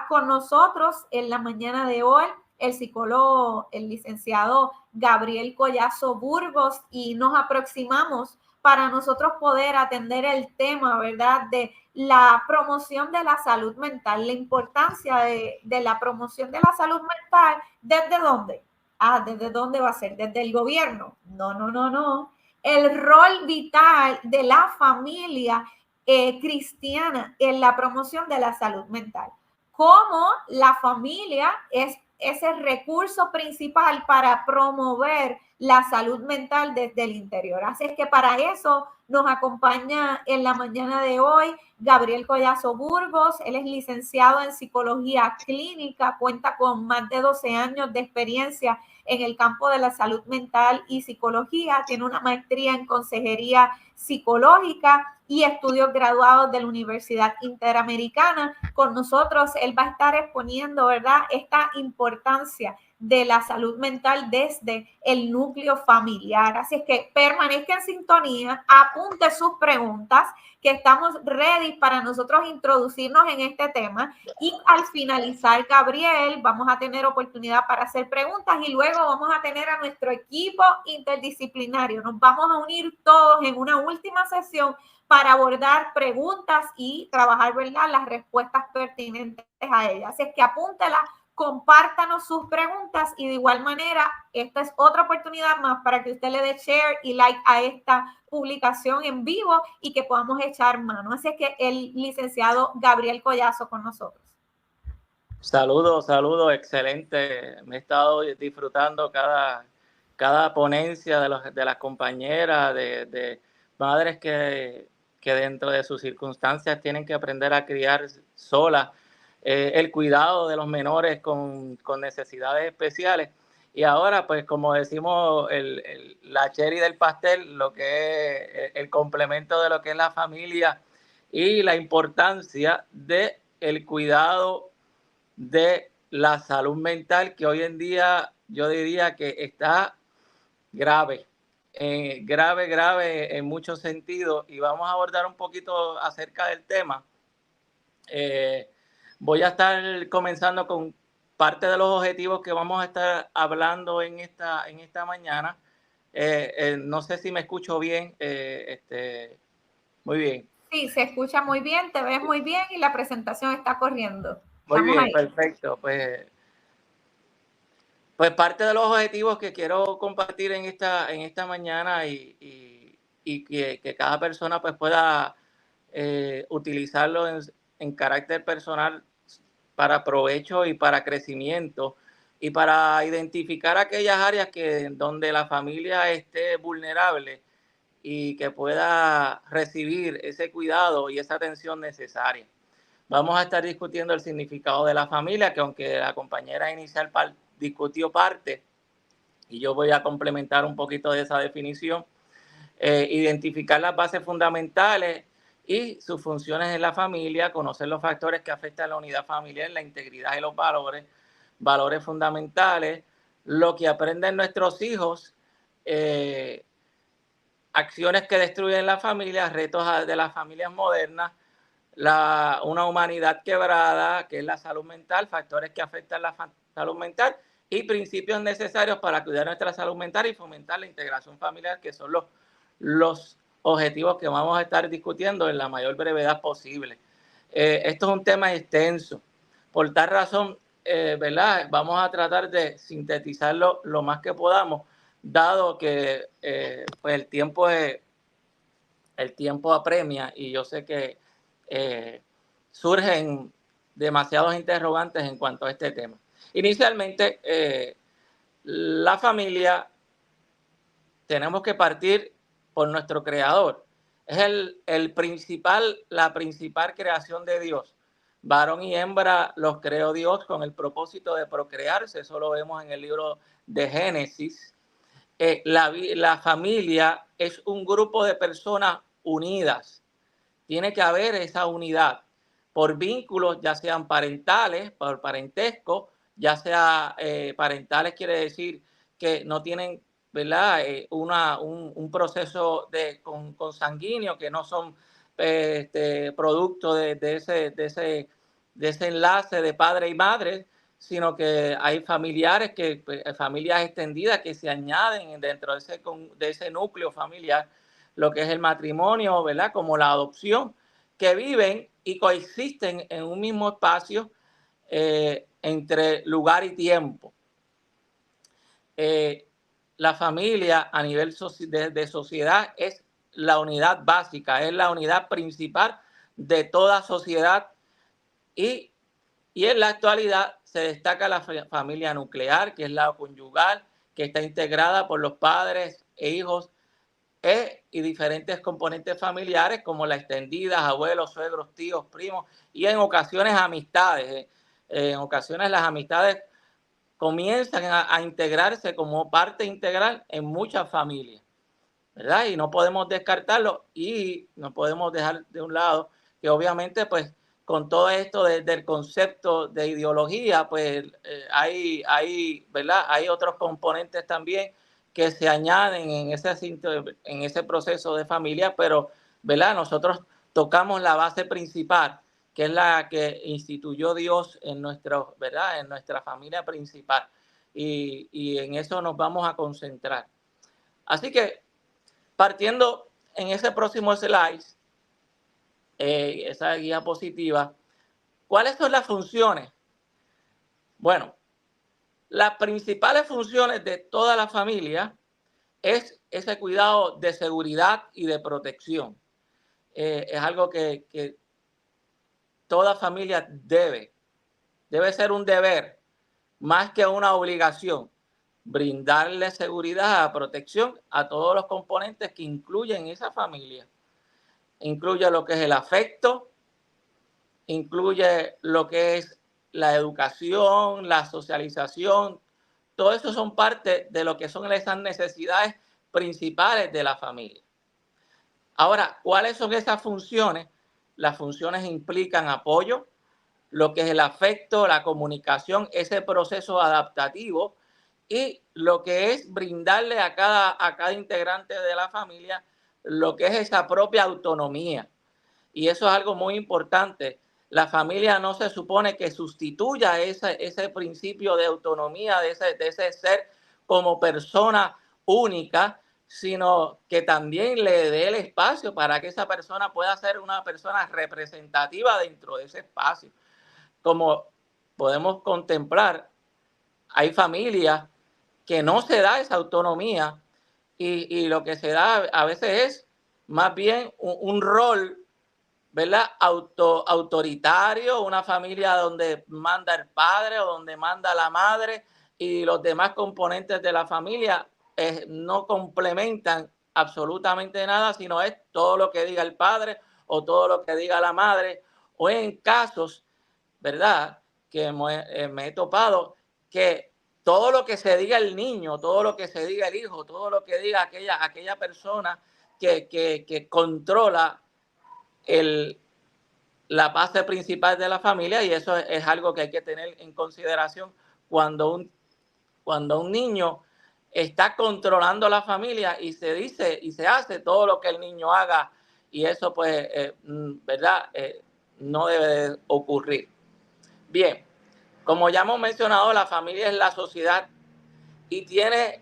con nosotros en la mañana de hoy el psicólogo, el licenciado Gabriel Collazo Burgos, y nos aproximamos para nosotros poder atender el tema, ¿verdad?, de la promoción de la salud mental, la importancia de la promoción de la salud mental. ¿Desde dónde? ¿Desde dónde va a ser? ¿Desde el gobierno? No. El rol vital de la familia cristiana en la promoción de la salud mental. Cómo la familia es ese recurso principal para promover la salud mental desde el interior. Así es que para eso nos acompaña en la mañana de hoy Gabriel Collazo Burgos. Él es licenciado en psicología clínica, cuenta con más de 12 años de experiencia en el campo de la salud mental y psicología, tiene una maestría en consejería psicológica y estudios graduados de la Universidad Interamericana. Con nosotros él va a estar exponiendo, ¿verdad?, esta importancia de la salud mental desde el núcleo familiar. Así es que permanezca en sintonía, apunte sus preguntas, que estamos ready para nosotros introducirnos en este tema, y al finalizar, Gabriel, vamos a tener oportunidad para hacer preguntas y luego vamos a tener a nuestro equipo interdisciplinario. Nos vamos a unir todos en una última sesión para abordar preguntas y trabajar, ¿verdad?, las respuestas pertinentes a ellas. Así es que apúntela, compártanos sus preguntas, y de igual manera, esta es otra oportunidad más para que usted le dé share y like a esta publicación en vivo y que podamos echar mano. Así es que el licenciado Gabriel Collazo con nosotros. Saludos, excelente. Me he estado disfrutando cada ponencia de las compañeras, de madres que dentro de sus circunstancias tienen que aprender a criar solas, el cuidado de los menores con necesidades especiales. Y ahora, pues como decimos, la cherry del pastel, lo que es el complemento de lo que es la familia y la importancia del cuidado de la salud mental, que hoy en día yo diría que está grave en muchos sentidos, y vamos a abordar un poquito acerca del tema. Voy a estar comenzando con parte de los objetivos que vamos a estar hablando en esta mañana. No sé si me escucho bien. Muy bien. Sí, se escucha muy bien, te ves muy bien y la presentación está corriendo. Muy bien, ahí. Perfecto. Pues parte de los objetivos que quiero compartir en esta mañana y que cada persona pues pueda utilizarlo en carácter personal para provecho y para crecimiento, y para identificar aquellas áreas donde la familia esté vulnerable y que pueda recibir ese cuidado y esa atención necesaria. Vamos a estar discutiendo el significado de la familia, que aunque la compañera inicial discutió parte, y yo voy a complementar un poquito de esa definición, identificar las bases fundamentales y sus funciones en la familia, conocer los factores que afectan a la unidad familiar, la integridad y los valores fundamentales, lo que aprenden nuestros hijos, acciones que destruyen la familia, retos de las familias modernas, una humanidad quebrada, que es la salud mental, factores que afectan la salud mental y principios necesarios para cuidar nuestra salud mental y fomentar la integración familiar, que son los objetivos que vamos a estar discutiendo en la mayor brevedad posible. Esto es un tema extenso. Por tal razón, ¿verdad?, vamos a tratar de sintetizarlo lo más que podamos, dado que pues el tiempo apremia, y yo sé que surgen demasiados interrogantes en cuanto a este tema. Inicialmente, la familia, tenemos que partir por nuestro creador. Es la principal creación de Dios. Varón y hembra los creó Dios con el propósito de procrearse. Eso lo vemos en el libro de Génesis. La familia es un grupo de personas unidas. Tiene que haber esa unidad por vínculos, ya sean parentales, por parentesco, ya sea parentales, quiere decir que no tienen, ¿verdad?, un proceso consanguíneo, que no son producto de ese enlace de padre y madre, sino que hay familiares, familias extendidas que se añaden dentro de ese núcleo familiar, lo que es el matrimonio, ¿verdad? Como la adopción, que viven y coexisten en un mismo espacio entre lugar y tiempo. La familia a nivel de sociedad es la unidad básica, es la unidad principal de toda sociedad y en la actualidad se destaca la familia nuclear, que es la conyugal, que está integrada por los padres e hijos y diferentes componentes familiares como la extendida, abuelos, suegros, tíos, primos y en ocasiones amistades. En ocasiones las amistades comienzan a integrarse como parte integral en muchas familias, ¿verdad? Y no podemos descartarlo y no podemos dejar de un lado que obviamente pues con todo esto del concepto de ideología pues ¿verdad? Hay otros componentes también que se añaden en ese proceso de familia, pero ¿verdad? Nosotros tocamos la base principal, que es la que instituyó Dios ¿verdad? En nuestra familia principal y en eso nos vamos a concentrar. Así que partiendo en ese próximo slide, esa guía positiva, ¿cuáles son las funciones? Bueno, las principales funciones de toda la familia es ese cuidado de seguridad y de protección. Es algo que toda familia debe ser un deber, más que una obligación, brindarle seguridad, protección a todos los componentes que incluyen esa familia. Incluye lo que es el afecto, incluye lo que es la educación, la socialización. Todo eso son parte de lo que son esas necesidades principales de la familia. Ahora, ¿cuáles son esas funciones? Las funciones implican apoyo, lo que es el afecto, la comunicación, ese proceso adaptativo y lo que es brindarle a cada integrante de la familia lo que es esa propia autonomía. Y eso es algo muy importante. La familia no se supone que sustituya ese principio de autonomía, de ese ser como persona única, sino que también le dé el espacio para que esa persona pueda ser una persona representativa dentro de ese espacio. Como podemos contemplar, hay familias que no se da esa autonomía y lo que se da a veces es más bien un rol, ¿verdad? Autoritario, una familia donde manda el padre o donde manda la madre y los demás componentes de la familia no complementan absolutamente nada, sino es todo lo que diga el padre o todo lo que diga la madre, o en casos, ¿verdad? Que me he topado que todo lo que se diga el niño, todo lo que se diga el hijo, todo lo que diga aquella persona que controla la base principal de la familia, y eso es algo que hay que tener en consideración cuando un niño está controlando la familia y se dice y se hace todo lo que el niño haga, y eso pues, ¿verdad? No debe de ocurrir. Bien, como ya hemos mencionado, la familia es la sociedad y tiene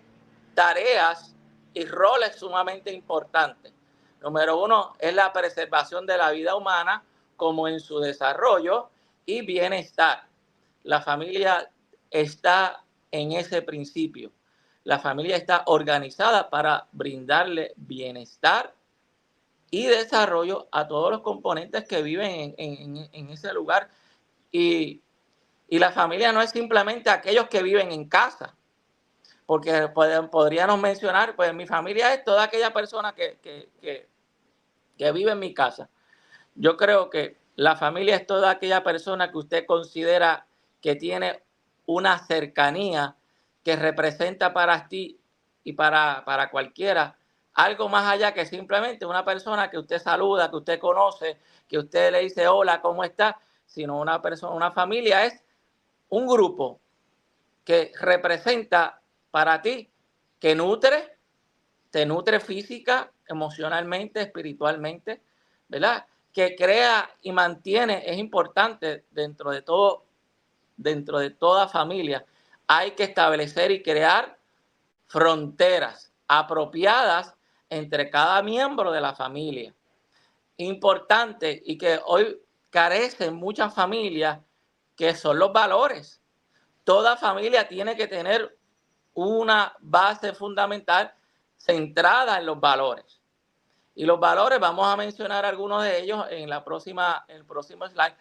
tareas y roles sumamente importantes. Número uno es la preservación de la vida humana como en su desarrollo y bienestar. La familia está en ese principio. La familia está organizada para brindarle bienestar y desarrollo a todos los componentes que viven en ese lugar. Y la familia no es simplemente aquellos que viven en casa, porque podríamos mencionar, pues mi familia es toda aquella persona que vive en mi casa. Yo creo que la familia es toda aquella persona que usted considera que tiene una cercanía que representa para ti y para cualquiera algo más allá que simplemente una persona que usted saluda, que usted conoce, que usted le dice hola, ¿cómo está? Sino una familia es un grupo que representa para ti, que te nutre física, emocionalmente, espiritualmente, ¿verdad? que crea y mantiene, es importante dentro de toda familia. Hay que establecer y crear fronteras apropiadas entre cada miembro de la familia. Importante y que hoy carecen muchas familias, que son los valores. Toda familia tiene que tener una base fundamental centrada en los valores. Y los valores, vamos a mencionar algunos de ellos en el próximo slide.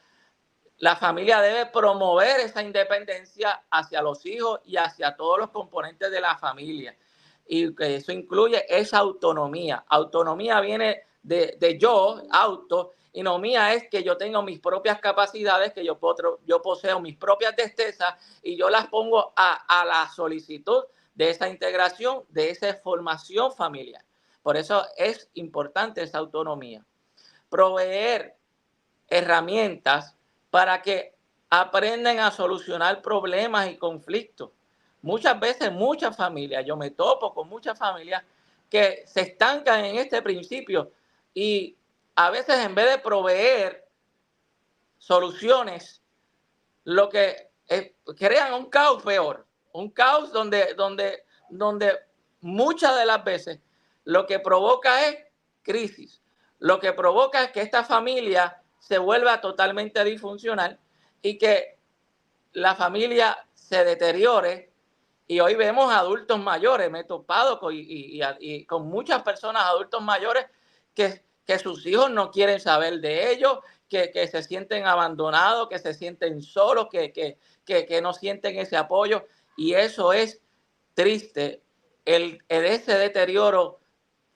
La familia debe promover esa independencia hacia los hijos y hacia todos los componentes de la familia. Y que eso incluye esa autonomía. Autonomía viene de yo, auto, y nomía es que yo tengo mis propias capacidades, que yo poseo mis propias destrezas y yo las pongo a la solicitud de esa integración, de esa formación familiar. Por eso es importante esa autonomía. Proveer herramientas para que aprendan a solucionar problemas y conflictos. Muchas veces, muchas familias, yo me topo con muchas familias que se estancan en este principio y a veces en vez de proveer soluciones, lo que crean un caos peor, un caos donde muchas de las veces lo que provoca es crisis, lo que provoca es que esta familia se vuelva totalmente disfuncional y que la familia se deteriore. Y hoy vemos adultos mayores, me he topado con muchas personas, adultos mayores, que sus hijos no quieren saber de ellos, que se sienten abandonados, que se sienten solos, que no sienten ese apoyo. Y eso es triste, ese deterioro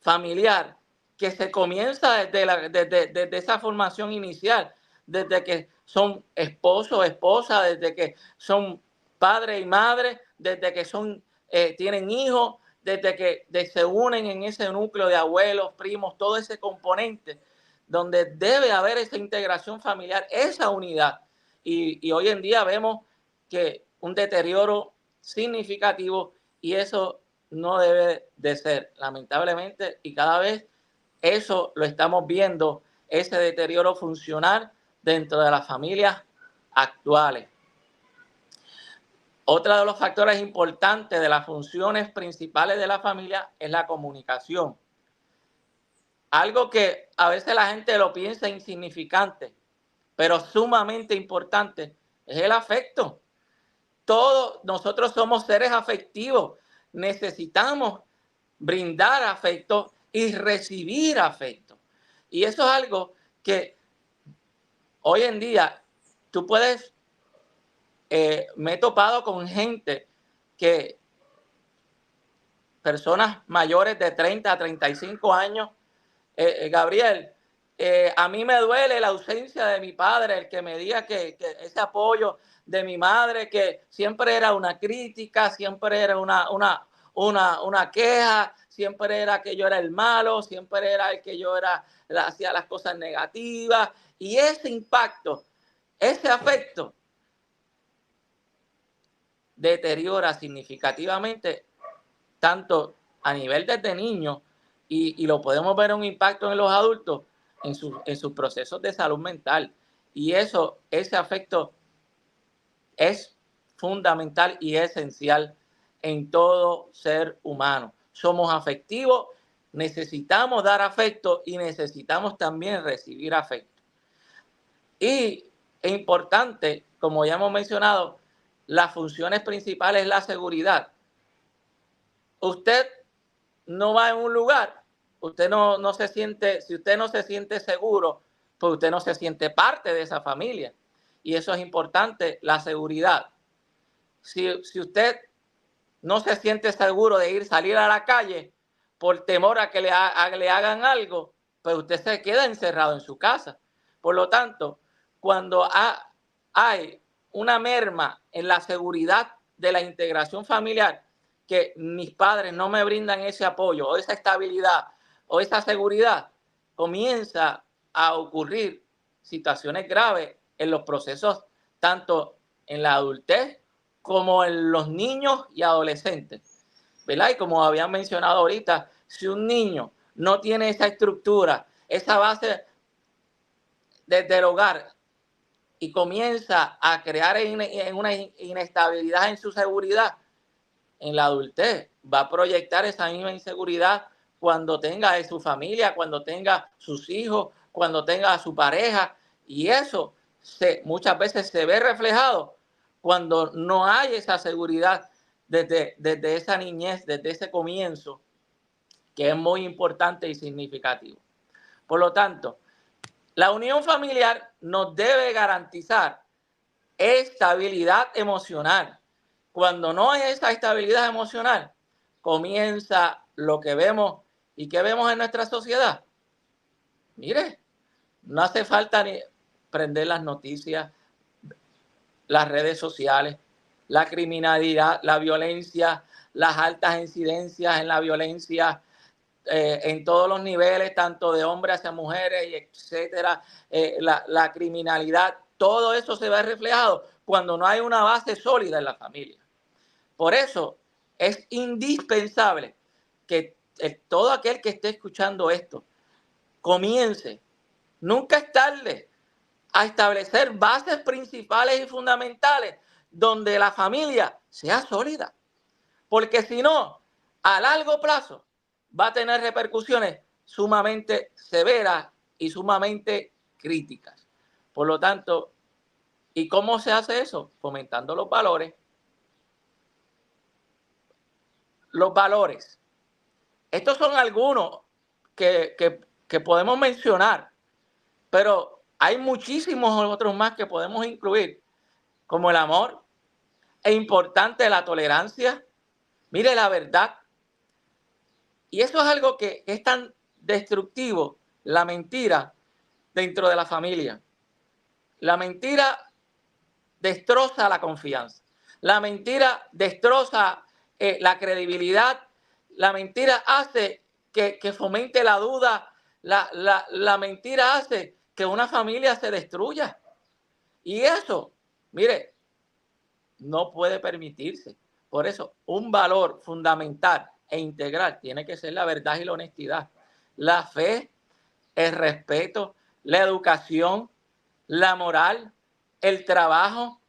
familiar que se comienza desde esa formación inicial, desde que son esposos, esposas, desde que son padre y madre, desde que tienen hijos, desde que se unen en ese núcleo de abuelos, primos, todo ese componente, donde debe haber esa integración familiar, esa unidad. Y hoy en día vemos que un deterioro significativo y eso no debe de ser, lamentablemente, y cada vez eso lo estamos viendo, ese deterioro funcional dentro de las familias actuales. Otro de los factores importantes de las funciones principales de la familia es la comunicación. Algo que a veces la gente lo piensa insignificante, pero sumamente importante, es el afecto. Todos nosotros somos seres afectivos. Necesitamos brindar afecto y recibir afecto. Y eso es algo que hoy en día tú puedes... me he topado con gente personas mayores de 30 a 35 años, Gabriel, a mí me duele la ausencia de mi padre, el que me diga que ese apoyo de mi madre, que siempre era una crítica, siempre era una queja, siempre era que yo era el malo, siempre era el que hacía las cosas negativas, y ese impacto, ese afecto, deteriora significativamente tanto a nivel desde niños y lo podemos ver un impacto en los adultos en sus procesos de salud mental. Y ese afecto es fundamental y esencial en todo ser humano. Somos afectivos, necesitamos dar afecto y necesitamos también recibir afecto. Y es importante, como ya hemos mencionado, las funciones principales es la seguridad. Usted no va en un lugar, usted no se siente, si usted no se siente seguro, pues usted no se siente parte de esa familia. Y eso es importante, la seguridad. Si usted no se siente seguro de salir a la calle por temor a que le hagan algo, pues usted se queda encerrado en su casa. Por lo tanto, cuando hay una merma en la seguridad de la integración familiar, que mis padres no me brindan ese apoyo o esa estabilidad o esa seguridad, comienza a ocurrir situaciones graves en los procesos, tanto en la adultez como en los niños y adolescentes, ¿verdad? Y como habían mencionado ahorita, si un niño no tiene esa estructura, esa base desde el hogar y comienza a crear una inestabilidad en su seguridad, en la adultez va a proyectar esa misma inseguridad cuando tenga su familia, cuando tenga sus hijos, cuando tenga a su pareja, y eso muchas veces se ve reflejado cuando no hay esa seguridad desde esa niñez, desde ese comienzo, que es muy importante y significativo. Por lo tanto, la unión familiar nos debe garantizar estabilidad emocional. Cuando no hay esa estabilidad emocional, comienza lo que vemos y que vemos en nuestra sociedad. Mire, no hace falta ni prender las noticias, las redes sociales, la criminalidad, la violencia, las altas incidencias en la violencia en todos los niveles, tanto de hombres hacia mujeres, y etcétera, la criminalidad, todo eso se ve reflejado cuando no hay una base sólida en la familia. Por eso es indispensable que todo aquel que esté escuchando esto comience, nunca es tarde, a establecer bases principales y fundamentales donde la familia sea sólida. Porque si no, a largo plazo va a tener repercusiones sumamente severas y sumamente críticas. Por lo tanto, ¿y cómo se hace eso? Fomentando los valores. Los valores. Estos son algunos que podemos mencionar, pero hay muchísimos otros más que podemos incluir, como el amor. Es importante la tolerancia. Mire, la verdad. Y eso es algo que es tan destructivo, la mentira dentro de la familia. La mentira destroza la confianza. La mentira destroza la credibilidad. La mentira hace que fomente la duda. La mentira hace que una familia se destruya. Y eso, mire, no puede permitirse. Por eso, un valor fundamental e integral tiene que ser la verdad y la honestidad. La fe, el respeto, la educación, la moral, el trabajo,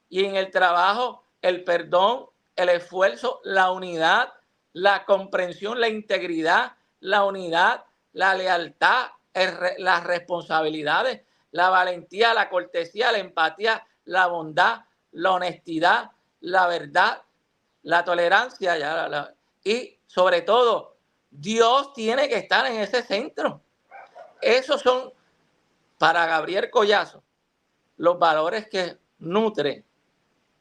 y en el trabajo el perdón, el esfuerzo, la unidad, la comprensión, la integridad, la unidad, la lealtad, las responsabilidades, la valentía, la cortesía, la empatía, la bondad, la honestidad, la verdad, la tolerancia, y sobre todo, Dios tiene que estar en ese centro. Esos son, para Gabriel Collazo, los valores que nutren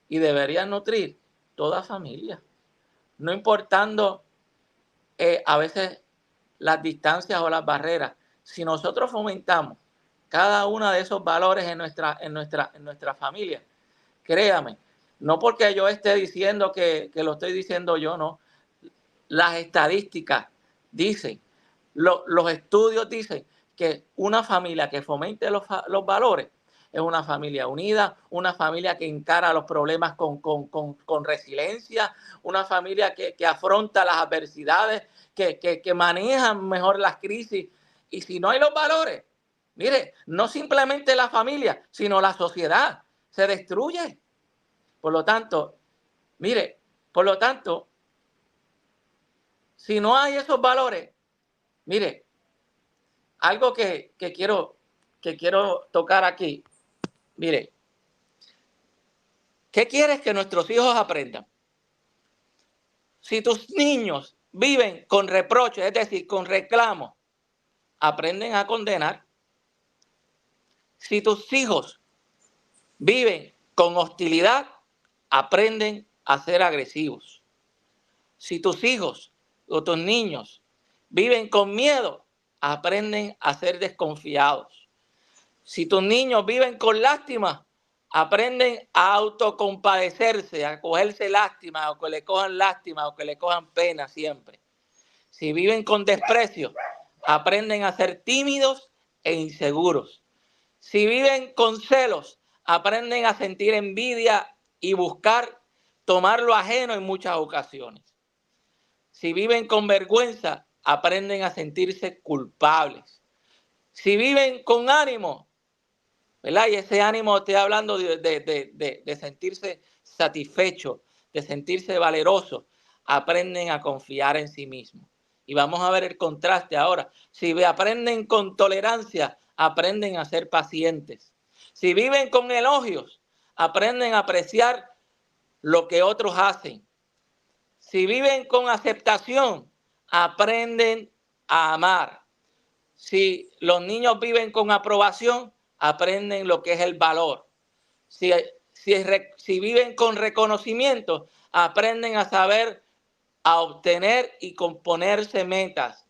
y deberían nutrir toda familia, no importando a veces las distancias o las barreras. Si nosotros fomentamos cada uno de esos valores en nuestra familia, créame, no porque yo esté diciendo que lo estoy diciendo yo, no. Las estadísticas dicen, los estudios dicen que una familia que fomente los valores es una familia unida, una familia que encara los problemas con resiliencia, una familia que afronta las adversidades, que maneja mejor las crisis. Y si no hay los valores, mire, no simplemente la familia, sino la sociedad se destruye. Por lo tanto, si no hay esos valores, mire, algo que quiero tocar aquí, mire, ¿qué quieres que nuestros hijos aprendan? Si tus niños viven con reproches, es decir, con reclamos, aprenden a condenar. Si tus hijos viven con hostilidad, aprenden a ser agresivos. Si tus hijos o tus niños viven con miedo, aprenden a ser desconfiados. Si tus niños viven con lástima, aprenden a autocompadecerse, a cogerse lástima, o que le cojan lástima, o que le cojan pena siempre. Si viven con desprecio, aprenden a ser tímidos e inseguros. Si viven con celos, aprenden a sentir envidia y buscar tomar lo ajeno en muchas ocasiones. Si viven con vergüenza, aprenden a sentirse culpables. Si viven con ánimo, ¿verdad? Y ese ánimo, estoy hablando de sentirse satisfecho, de sentirse valeroso. Aprenden a confiar en sí mismos. Y vamos a ver el contraste ahora. Si aprenden con tolerancia, aprenden a ser pacientes. Si viven con elogios, aprenden a apreciar lo que otros hacen. Si viven con aceptación, aprenden a amar. Si los niños viven con aprobación, aprenden lo que es el valor. Si viven con reconocimiento, aprenden a saber, a obtener y componerse metas.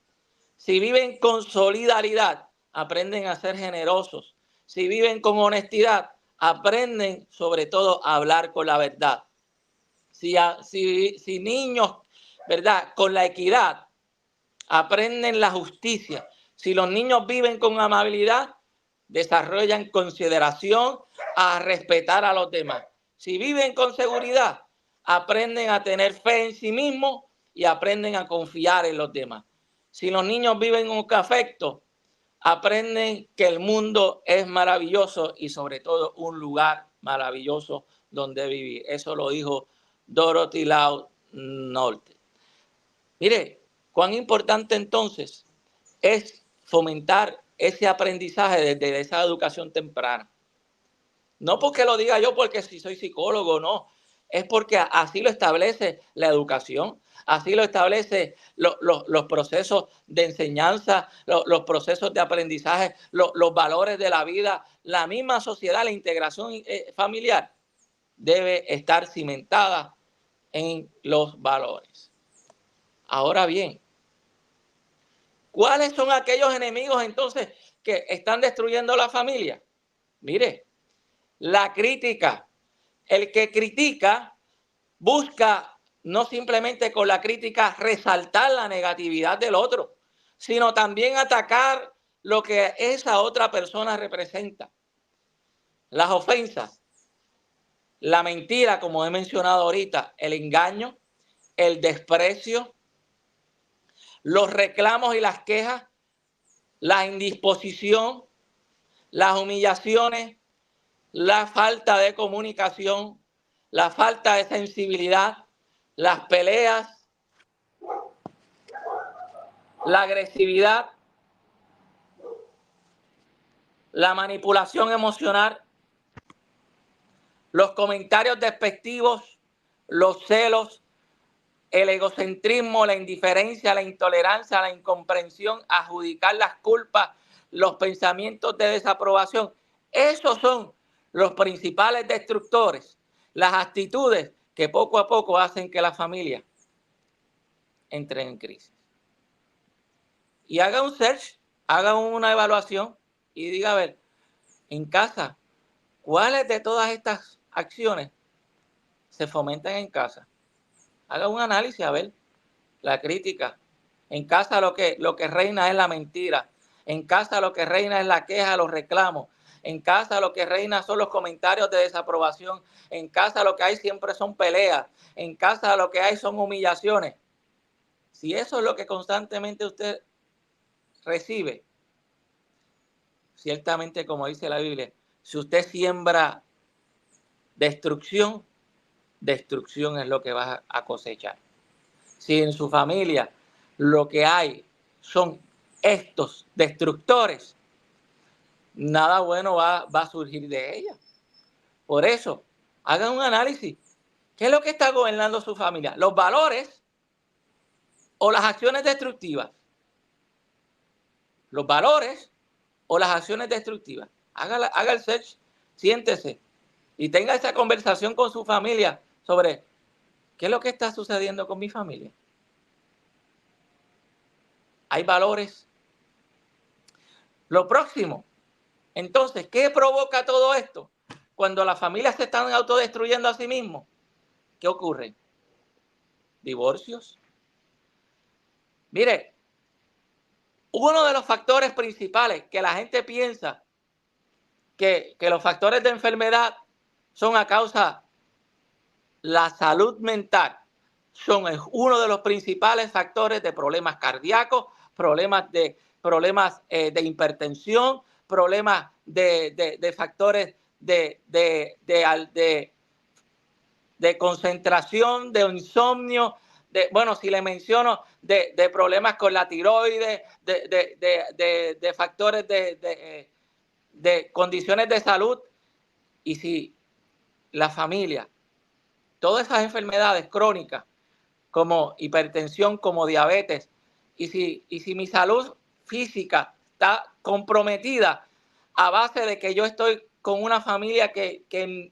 Si viven con solidaridad, aprenden a ser generosos. Si viven con honestidad, aprenden sobre todo a hablar con la verdad. Si niños, ¿verdad? Con la equidad, aprenden la justicia. Si los niños viven con amabilidad, desarrollan consideración a respetar a los demás. Si viven con seguridad, aprenden a tener fe en sí mismos y aprenden a confiar en los demás. Si los niños viven con afecto, aprenden que el mundo es maravilloso y sobre todo un lugar maravilloso donde vivir. Eso lo dijo Dorothy Law Nolte. Mire, cuán importante entonces es fomentar ese aprendizaje desde esa educación temprana. No porque lo diga yo, porque si soy psicólogo, no. Es porque así lo establece la educación, así lo establece los procesos de enseñanza, los procesos de aprendizaje, los valores de la vida. La misma sociedad, la integración familiar debe estar cimentada en los valores. Ahora bien, ¿cuáles son aquellos enemigos entonces que están destruyendo la familia? Mire, la crítica. El que critica busca no simplemente con la crítica resaltar la negatividad del otro, sino también atacar lo que esa otra persona representa. Las ofensas, la mentira, como he mencionado ahorita, el engaño, el desprecio, los reclamos y las quejas, la indisposición, las humillaciones, la falta de comunicación, la falta de sensibilidad, las peleas, la agresividad, la manipulación emocional, los comentarios despectivos, los celos, el egocentrismo, la indiferencia, la intolerancia, la incomprensión, adjudicar las culpas, los pensamientos de desaprobación. Esos son los principales destructores, las actitudes que poco a poco hacen que la familia entre en crisis. Y haga un search, haga una evaluación y diga, a ver, en casa, ¿cuáles de todas estas acciones se fomentan en casa? Haga un análisis, a ver, la crítica. En casa lo que reina es la mentira. En casa lo que reina es la queja, los reclamos. En casa lo que reina son los comentarios de desaprobación. En casa lo que hay siempre son peleas. En casa lo que hay son humillaciones. Si eso es lo que constantemente usted recibe, ciertamente, como dice la Biblia, si usted siembra destrucción, destrucción es lo que va a cosechar. Si en su familia lo que hay son estos destructores, nada bueno va a surgir de ella. Por eso, hagan un análisis. ¿Qué es lo que está gobernando su familia? ¿Los valores o las acciones destructivas? ¿Los valores o las acciones destructivas? Haga el search, siéntese y tenga esa conversación con su familia sobre qué es lo que está sucediendo con mi familia. Hay valores. Lo próximo, entonces, ¿qué provoca todo esto? Cuando las familias se están autodestruyendo a sí mismos, ¿qué ocurre? Divorcios. Mire, uno de los factores principales que la gente piensa que los factores de enfermedad son a causa de la salud mental, son uno de los principales factores de problemas cardíacos, problemas de hipertensión, problemas de factores de concentración, de insomnio, bueno, si le menciono, de problemas con la tiroides, de factores de condiciones de salud. Y si la familia, todas esas enfermedades crónicas, como hipertensión, como diabetes, y si mi salud física está comprometida a base de que yo estoy con una familia que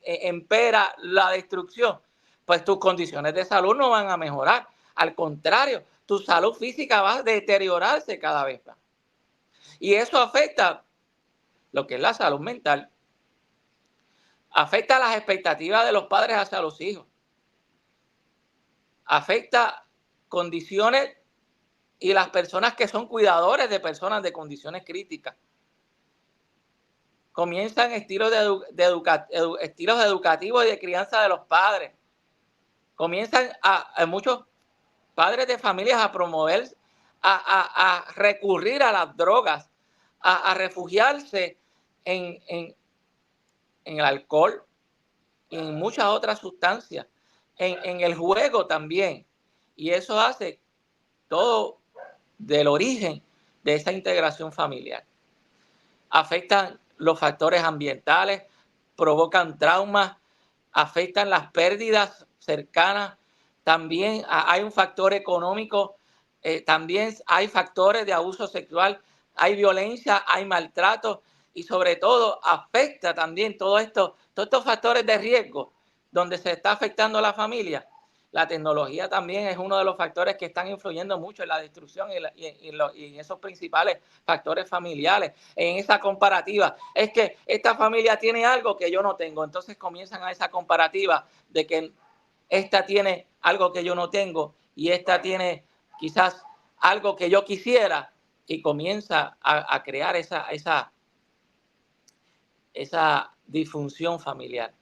empera la destrucción, pues tus condiciones de salud no van a mejorar. Al contrario, tu salud física va a deteriorarse cada vez más. Y eso afecta lo que es la salud mental. Afecta las expectativas de los padres hacia los hijos. Afecta condiciones y las personas que son cuidadores de personas de condiciones críticas. Comienzan estilos estilos educativos y de crianza de los padres. Comienzan a muchos padres de familias a promover, a recurrir a las drogas, a refugiarse en el alcohol y en muchas otras sustancias, en el juego también. Y eso hace todo del origen de esa integración familiar. Afectan los factores ambientales, provocan traumas, afectan las pérdidas cercanas. También hay un factor económico, también hay factores de abuso sexual, hay violencia, hay maltrato y sobre todo afecta también todos estos factores de riesgo donde se está afectando a la familia. La tecnología también es uno de los factores que están influyendo mucho en la destrucción y en esos principales factores familiares. En esa comparativa, es que esta familia tiene algo que yo no tengo. Entonces comienzan a esa comparativa de que esta tiene algo que yo no tengo y esta tiene quizás algo que yo quisiera y comienza a crear esa disfunción familiar.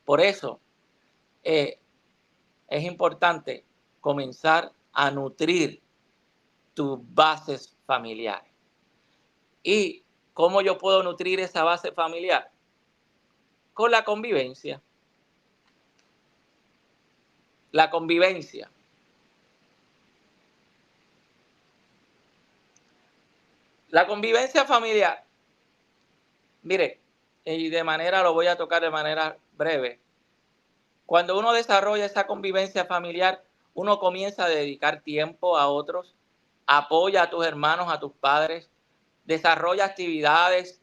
Por eso, es importante comenzar a nutrir tus bases familiares. ¿Y cómo yo puedo nutrir esa base familiar? Con la convivencia. La convivencia. La convivencia familiar. Mire, y lo voy a tocar de manera breve. Cuando uno desarrolla esa convivencia familiar, uno comienza a dedicar tiempo a otros, apoya a tus hermanos, a tus padres, desarrolla actividades,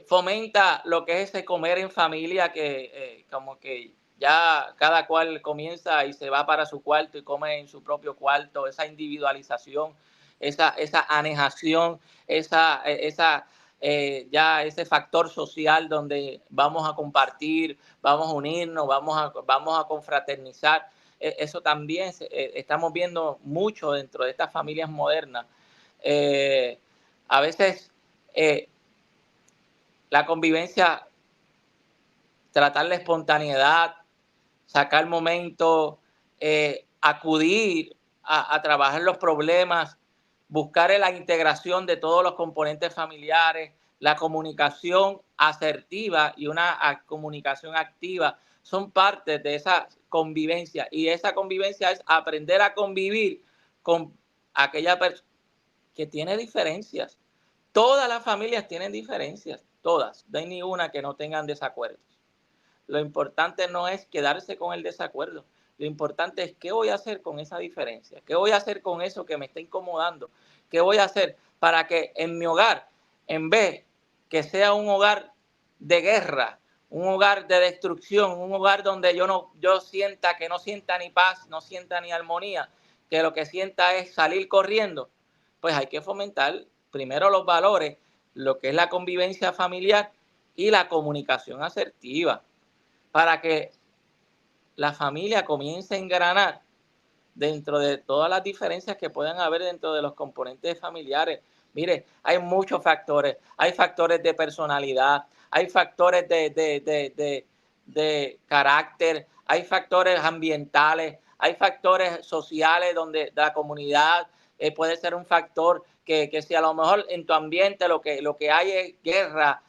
fomenta lo que es ese comer en familia, que como que ya cada cual comienza y se va para su cuarto y come en su propio cuarto, esa individualización, esa anejación, ya ese factor social donde vamos a compartir, vamos a unirnos, vamos a confraternizar. Eso también estamos viendo mucho dentro de estas familias modernas. A veces la convivencia, tratar la espontaneidad, sacar momentos, acudir a trabajar los problemas, buscar la integración de todos los componentes familiares, la comunicación asertiva y una comunicación activa son parte de esa convivencia. Y esa convivencia es aprender a convivir con aquella persona que tiene diferencias. Todas las familias tienen diferencias, todas. No hay ni una que no tengan desacuerdos. Lo importante no es quedarse con el desacuerdo. Lo importante es qué voy a hacer con esa diferencia. ¿Qué voy a hacer con eso que me está incomodando? ¿Qué voy a hacer para que en mi hogar, en vez que sea un hogar de guerra, un hogar de destrucción, un hogar donde yo sienta que no sienta ni paz, no sienta ni armonía, que lo que sienta es salir corriendo? Pues hay que fomentar primero los valores, lo que es la convivencia familiar y la comunicación asertiva, para que la familia comience a engranar dentro de todas las diferencias que puedan haber dentro de los componentes familiares. Mire, hay muchos factores. Hay factores de personalidad, hay factores de carácter, hay factores ambientales, hay factores sociales donde la comunidad puede ser un factor que si a lo mejor en tu ambiente lo que hay es guerra,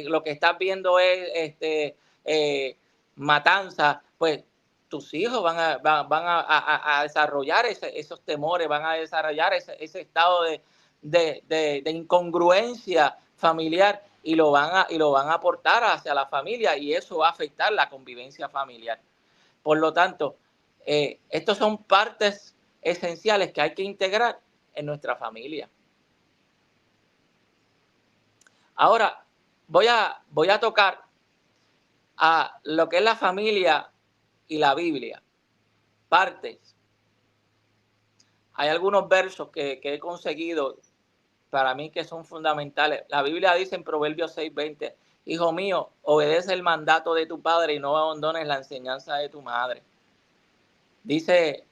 lo que estás viendo es matanza, pues tus hijos van a desarrollar esos temores, van a desarrollar ese estado de incongruencia familiar y lo van a aportar hacia la familia, y eso va a afectar la convivencia familiar. Por lo tanto, estos son partes esenciales que hay que integrar en nuestra familia. Ahora voy a tocar a lo que es la familia y la Biblia. Partes. Hay algunos versos que he conseguido para mí que son fundamentales. La Biblia dice en Proverbios 6:20, hijo mío, obedece el mandato de tu padre y no abandones la enseñanza de tu madre. Dice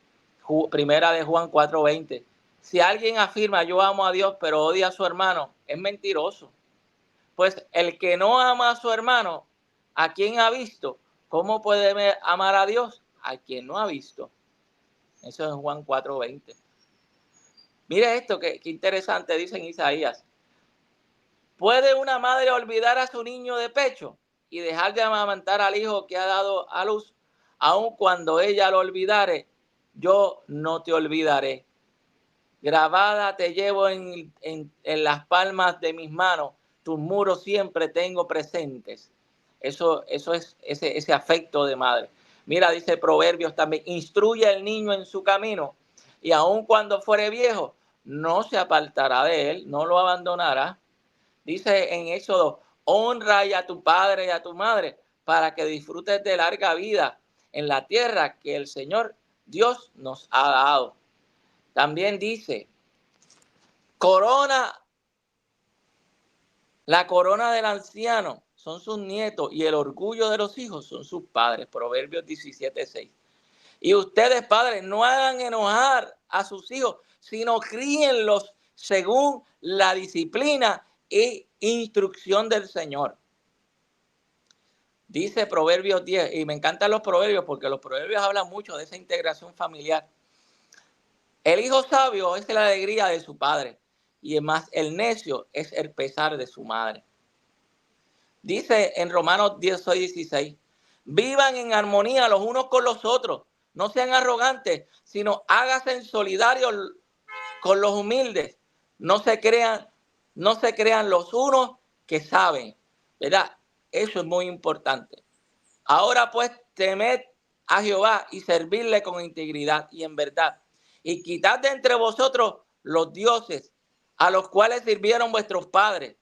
primera de Juan 4:20, si alguien afirma yo amo a Dios pero odia a su hermano, es mentiroso. Pues el que no ama a su hermano, ¿a quién ha visto? ¿Cómo puede amar a Dios? A quien no ha visto. Eso es Juan 4:20. Mire esto, que interesante, dice en Isaías. ¿Puede una madre olvidar a su niño de pecho y dejar de amamantar al hijo que ha dado a luz? Aun cuando ella lo olvidare, yo no te olvidaré. Grabada te llevo en las palmas de mis manos, tus muros siempre tengo presentes. Eso es ese afecto de madre. Mira, dice Proverbios también, instruye al niño en su camino y aun cuando fuere viejo, no se apartará de él, no lo abandonará. Dice en Éxodo, honra a tu padre y a tu madre para que disfrutes de larga vida en la tierra que el Señor Dios nos ha dado. También dice, la corona del anciano son sus nietos y el orgullo de los hijos son sus padres. Proverbios 17:6. Y ustedes, padres, no hagan enojar a sus hijos, sino críenlos según la disciplina e instrucción del Señor. Dice Proverbios 10, y me encantan los proverbios porque los proverbios hablan mucho de esa integración familiar. El hijo sabio es la alegría de su padre, y además el necio es el pesar de su madre. Dice en Romanos 10:16, vivan en armonía los unos con los otros, no sean arrogantes, sino háganse en solidario con los humildes, no se crean los unos que saben, ¿verdad? Eso es muy importante. Ahora pues temed a Jehová y servirle con integridad y en verdad, y quitad de entre vosotros los dioses a los cuales sirvieron vuestros padres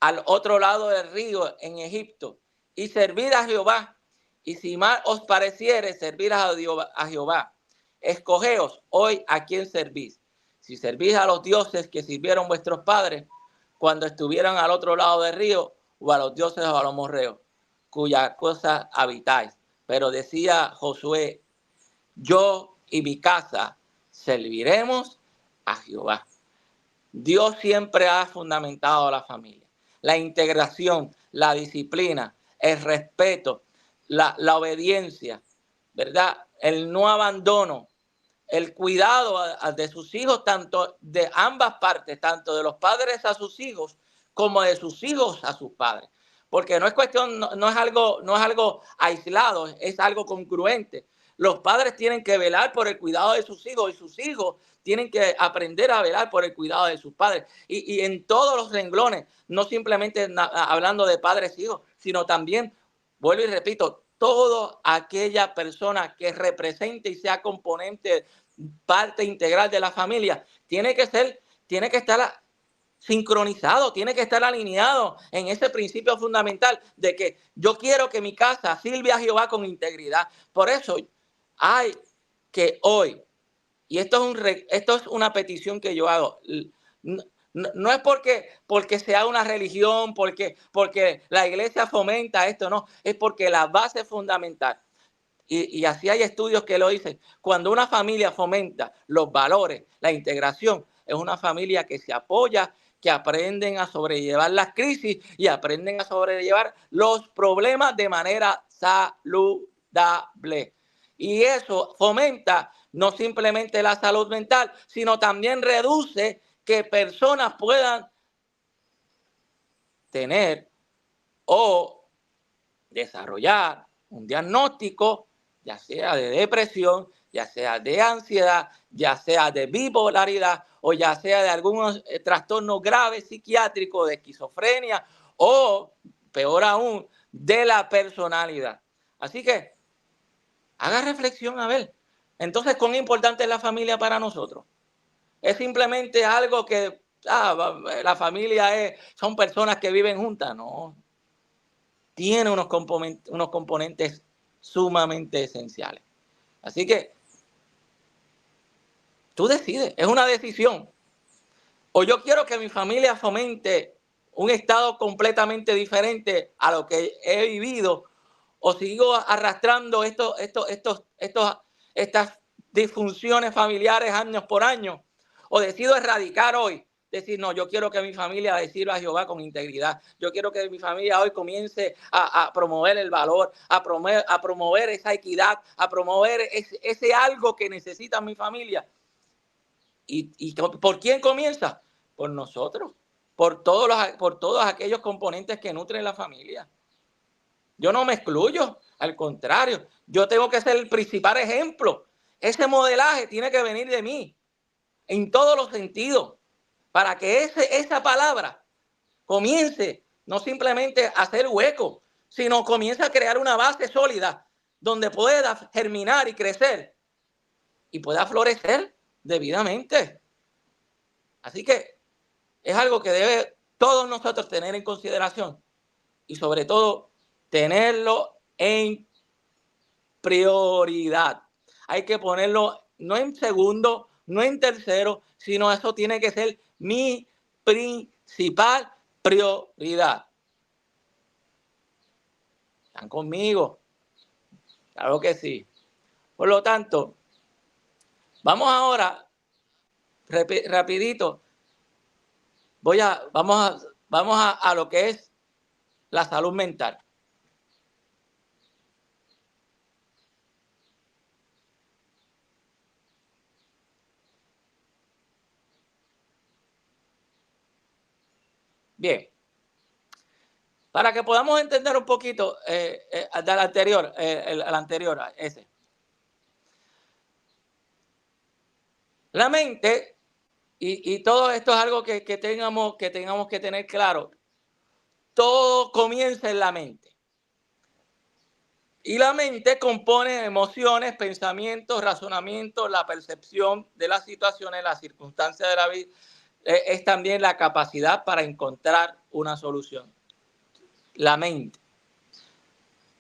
al otro lado del río en Egipto, y servid a Jehová, y si mal os pareciere servir a Jehová, escogeos hoy a quién servís, si servís a los dioses que sirvieron vuestros padres cuando estuvieron al otro lado del río, o a los dioses o a los morreos, cuya cosa habitáis. Pero decía Josué, yo y mi casa serviremos a Jehová. Dios siempre ha fundamentado a la familia. La integración, la disciplina, el respeto, la obediencia, ¿verdad? El no abandono, el cuidado de sus hijos, tanto de ambas partes, tanto de los padres a sus hijos como de sus hijos a sus padres. Porque no es cuestión, no es algo aislado, es algo congruente. Los padres tienen que velar por el cuidado de sus hijos y sus hijos tienen que aprender a velar por el cuidado de sus padres. Y en todos los renglones, no simplemente hablando de padres e hijos, sino también, vuelvo y repito, toda aquella persona que represente y sea componente, parte integral de la familia, tiene que estar sincronizado, tiene que estar alineado en ese principio fundamental de que yo quiero que mi casa sirva a Jehová con integridad. Por eso hay que hoy, y esto es una petición que yo hago, no es porque sea una religión, porque la iglesia fomenta esto, no, es porque la base fundamental, y así hay estudios que lo dicen, cuando una familia fomenta los valores, la integración, es una familia que se apoya, que aprenden a sobrellevar las crisis y aprenden a sobrellevar los problemas de manera saludable. Y eso fomenta no simplemente la salud mental, sino también reduce que personas puedan tener o desarrollar un diagnóstico, ya sea de depresión, ya sea de ansiedad, ya sea de bipolaridad o ya sea de algunos trastornos graves psiquiátricos, de esquizofrenia o, peor aún, de la personalidad. Así que haga reflexión a ver. Entonces, ¿cuán importante es la familia para nosotros? ¿Es simplemente algo que la familia son personas que viven juntas? No. Tiene unos componentes sumamente esenciales. Así que tú decides, es una decisión. O yo quiero que mi familia fomente un estado completamente diferente a lo que he vivido, o sigo arrastrando estas disfunciones familiares años por año, o decido erradicar hoy, decir, no, yo quiero que mi familia le sirva a Jehová con integridad. Yo quiero que mi familia hoy comience a promover el valor, a promover esa equidad, a promover ese algo que necesita mi familia. ¿Y por quién comienza? Por nosotros, por todos aquellos componentes que nutren la familia. Yo no me excluyo, al contrario, yo tengo que ser el principal ejemplo. Ese modelaje tiene que venir de mí, en todos los sentidos, para que esa palabra comience no simplemente a hacer hueco, sino comience a crear una base sólida donde pueda germinar y crecer y pueda florecer debidamente. Así que es algo que debe todos nosotros tener en consideración y sobre todo tenerlo en prioridad. Hay que ponerlo no en segundo, no en tercero, sino eso tiene que ser mi principal prioridad. ¿Están conmigo? Claro que sí. Por lo tanto, vamos ahora, rapidito, vamos a lo que es la salud mental. Bien, para que podamos entender un poquito del anterior, el anterior, ese. La mente, y todo esto es algo que tengamos que tener claro, todo comienza en la mente. Y la mente compone emociones, pensamientos, razonamientos, la percepción de las situaciones, las circunstancias de la vida. Es también la capacidad para encontrar una solución. La mente.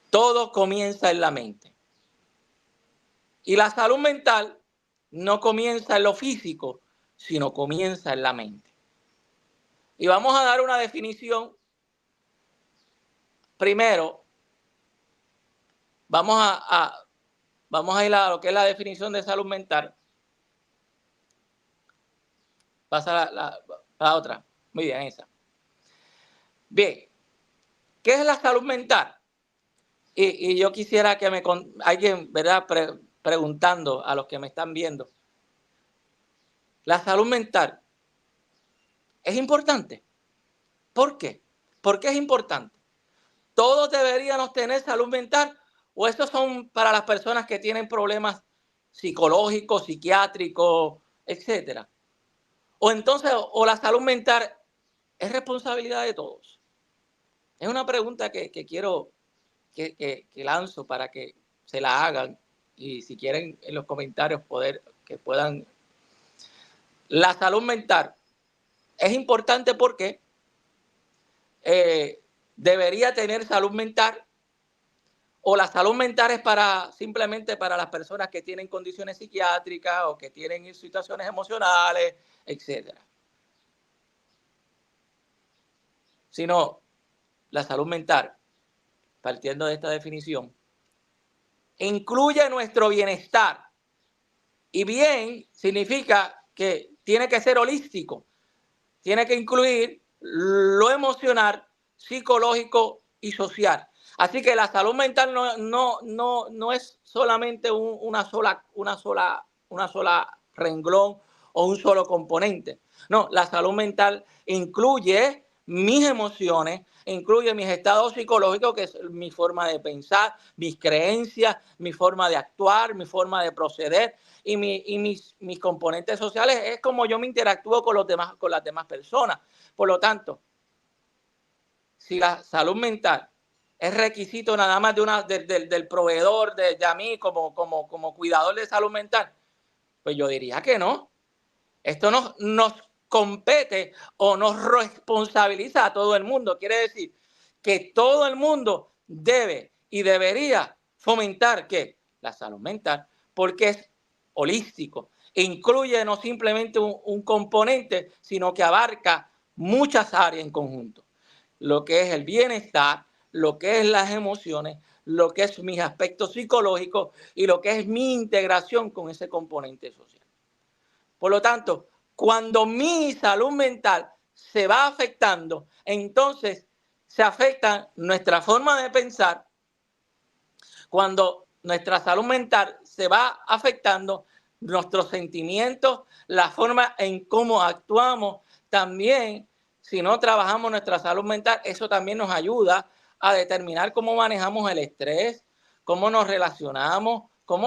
Todo comienza en la mente. Y la salud mental no comienza en lo físico, sino comienza en la mente. Y vamos a dar una definición. Primero, vamos a ir a lo que es la definición de salud mental. Pasa la otra. Muy bien, esa. Bien, ¿qué es la salud mental? Y yo quisiera que alguien, ¿verdad? Preguntando a los que me están viendo. La salud mental es importante. ¿Por qué? ¿Por qué es importante? ¿Todos deberíamos tener salud mental? ¿O estos son para las personas que tienen problemas psicológicos, psiquiátricos, etcétera? O entonces, o la salud mental es responsabilidad de todos. Es una pregunta que quiero que lanzo para que se la hagan y si quieren en los comentarios que puedan. La salud mental es importante porque debería tener salud mental, o la salud mental es simplemente para las personas que tienen condiciones psiquiátricas o que tienen situaciones emocionales, etcétera. Sino la salud mental, partiendo de esta definición, incluye nuestro bienestar. Y bien significa que tiene que ser holístico, tiene que incluir lo emocional, psicológico y social. Así que la salud mental no es solamente una sola una sola renglón o un solo componente. No, la salud mental incluye mis emociones, incluye mis estados psicológicos, que es mi forma de pensar, mis creencias, mi forma de actuar, mi forma de proceder y mis componentes sociales. Es como yo me interactúo con las demás personas. Por lo tanto, si la salud mental es requisito nada más del proveedor, de a mí como cuidador de salud mental, pues yo diría que no. Esto nos compete o nos responsabiliza a todo el mundo. Quiere decir que todo el mundo debe y debería fomentar ¿qué? La salud mental, porque es holístico. Incluye no simplemente un componente, sino que abarca muchas áreas en conjunto. Lo que es el bienestar, lo que es las emociones, lo que es mis aspectos psicológicos y lo que es mi integración con ese componente social. Por lo tanto, cuando mi salud mental se va afectando, entonces se afecta nuestra forma de pensar. Cuando nuestra salud mental se va afectando, nuestros sentimientos, la forma en cómo actuamos, también, si no trabajamos nuestra salud mental, eso también nos ayuda a determinar cómo manejamos el estrés, cómo nos relacionamos, con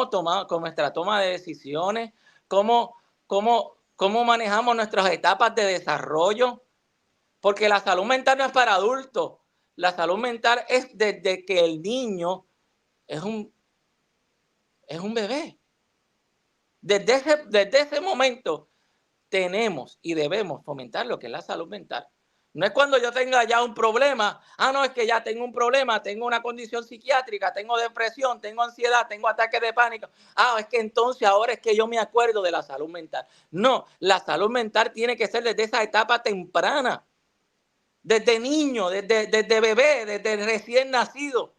nuestra toma de decisiones, cómo manejamos nuestras etapas de desarrollo, porque la salud mental no es para adultos, la salud mental es desde que el niño es un bebé. Desde ese momento tenemos y debemos fomentar lo que es la salud mental. No es cuando yo tenga ya un problema, no, es que ya tengo un problema, tengo una condición psiquiátrica, tengo depresión, tengo ansiedad, tengo ataques de pánico. Es que entonces ahora es que yo me acuerdo de la salud mental. No, la salud mental tiene que ser desde esa etapa temprana, desde niño, desde bebé, desde recién nacido.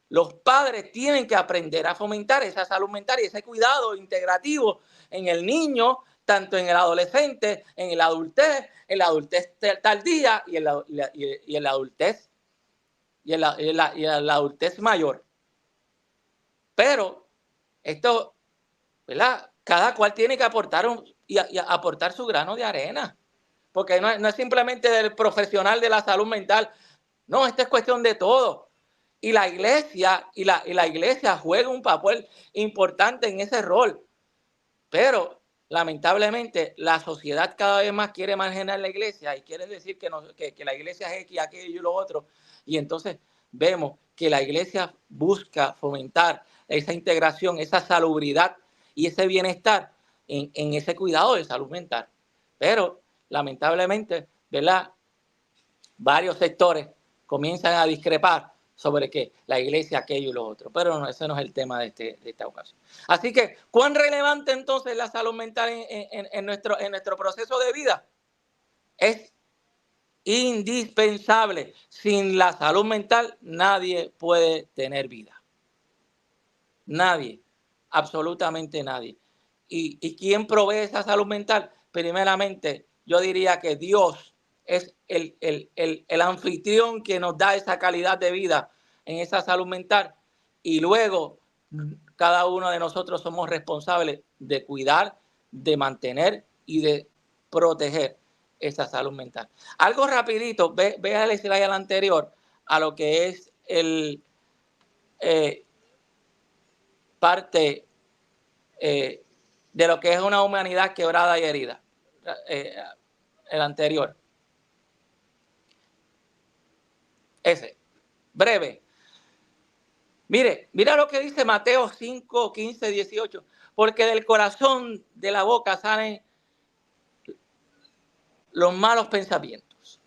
Los padres tienen que aprender a fomentar esa salud mental y ese cuidado integrativo en el niño, tanto en el adolescente, en la adultez tardía y en la adultez mayor. Pero esto, ¿verdad? Cada cual tiene que aportar aportar su grano de arena, porque no es simplemente del profesional de la salud mental. No, esto es cuestión de todo. Y la iglesia juega un papel importante en ese rol. Pero, lamentablemente, la sociedad cada vez más quiere marginar la iglesia y quiere decir que la iglesia es X, aquello y lo otro. Y entonces vemos que la iglesia busca fomentar esa integración, esa salubridad y ese bienestar en ese cuidado de salud mental. Pero, lamentablemente, ¿verdad? Varios sectores comienzan a discrepar sobre qué, la iglesia, aquello y lo otro. Pero no, ese no es el tema de esta ocasión. Así que, ¿cuán relevante entonces la salud mental en nuestro proceso de vida? Es indispensable. Sin la salud mental, nadie puede tener vida. Nadie, absolutamente nadie. ¿Y quién provee esa salud mental? Primeramente, yo diría que Dios es el anfitrión que nos da esa calidad de vida en esa salud mental. Y luego, cada uno de nosotros somos responsables de cuidar, de mantener y de proteger esa salud mental. Algo rapidito, ve al slide anterior a lo que es parte de lo que es una humanidad quebrada y herida. El anterior. Ese. Breve. Mira lo que dice Mateo 5, 15, 18. Porque del corazón de la boca salen los malos pensamientos.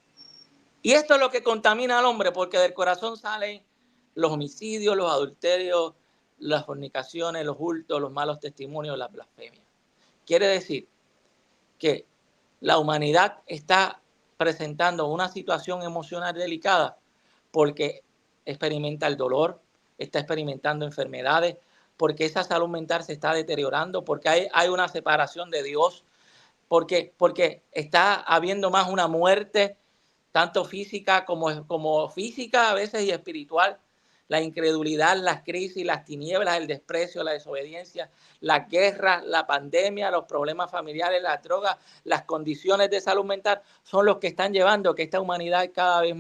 Y esto es lo que contamina al hombre, porque del corazón salen los homicidios, los adulterios, las fornicaciones, los hurtos, los malos testimonios, las blasfemias. Quiere decir que la humanidad está presentando una situación emocional delicada porque experimenta el dolor, está experimentando enfermedades, porque esa salud mental se está deteriorando, porque hay una separación de Dios, porque está habiendo más una muerte, tanto física como física a veces y espiritual. la incredulidad, las crisis, las tinieblas, el desprecio, la desobediencia, las guerras, la pandemia, los problemas familiares, las drogas, las condiciones de salud mental, son los que están llevando a que esta humanidad cada vez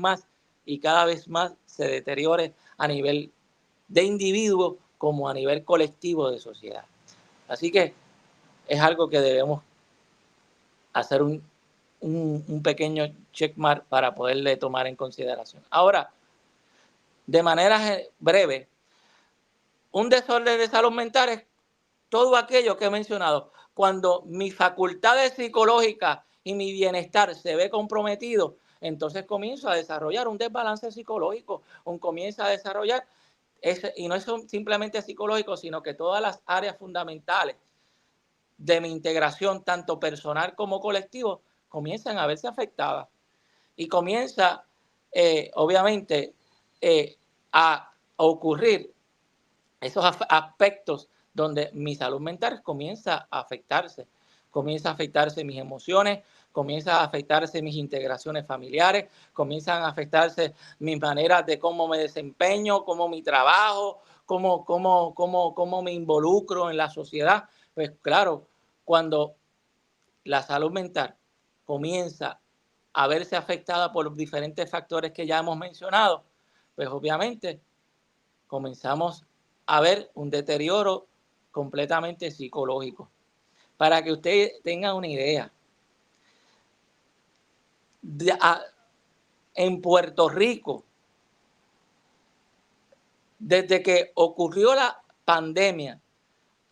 más se deteriore a nivel de individuo como a nivel colectivo de sociedad. Así que es algo que debemos hacer un pequeño checkmark para poderle tomar en consideración. Ahora, de manera breve, un desorden de salud mental es todo aquello que he mencionado. Cuando mis facultades psicológicas y mi bienestar se ve comprometido, entonces comienzo a desarrollar un desbalance psicológico, comienza a desarrollar, y no es simplemente psicológico, sino que todas las áreas fundamentales de mi integración, tanto personal como colectivo, comienzan a verse afectadas. Y comienza, obviamente, a ocurrir esos aspectos donde mi salud mental comienza a afectarse mis emociones, comienza a afectarse mis integraciones familiares, comienzan a afectarse mis maneras de cómo me desempeño, cómo mi trabajo, cómo me involucro en la sociedad. Pues claro, cuando la salud mental comienza a verse afectada por los diferentes factores que ya hemos mencionado, pues obviamente comenzamos a ver un deterioro completamente psicológico. Para que usted tenga una idea, en Puerto Rico, desde que ocurrió la pandemia,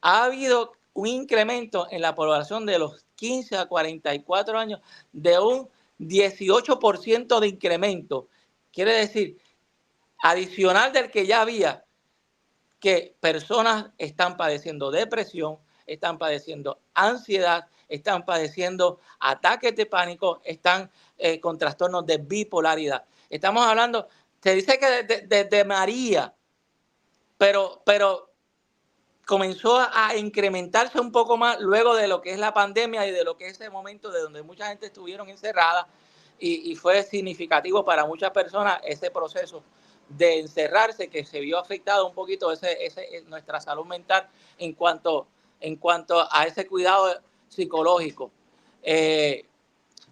ha habido un incremento en la población de los 15 a 44 años de un 18% de incremento. Quiere decir, adicional del que ya había, que personas están padeciendo depresión, están padeciendo ansiedad, están padeciendo ataques de pánico, están con trastornos de bipolaridad. Estamos hablando, se dice que desde María, pero comenzó a incrementarse un poco más luego de lo que es la pandemia y de lo que es ese momento de donde mucha gente estuvieron encerrada y fue significativo para muchas personas ese proceso de encerrarse, que se vio afectado un poquito nuestra salud mental en cuanto a ese cuidado psicológico.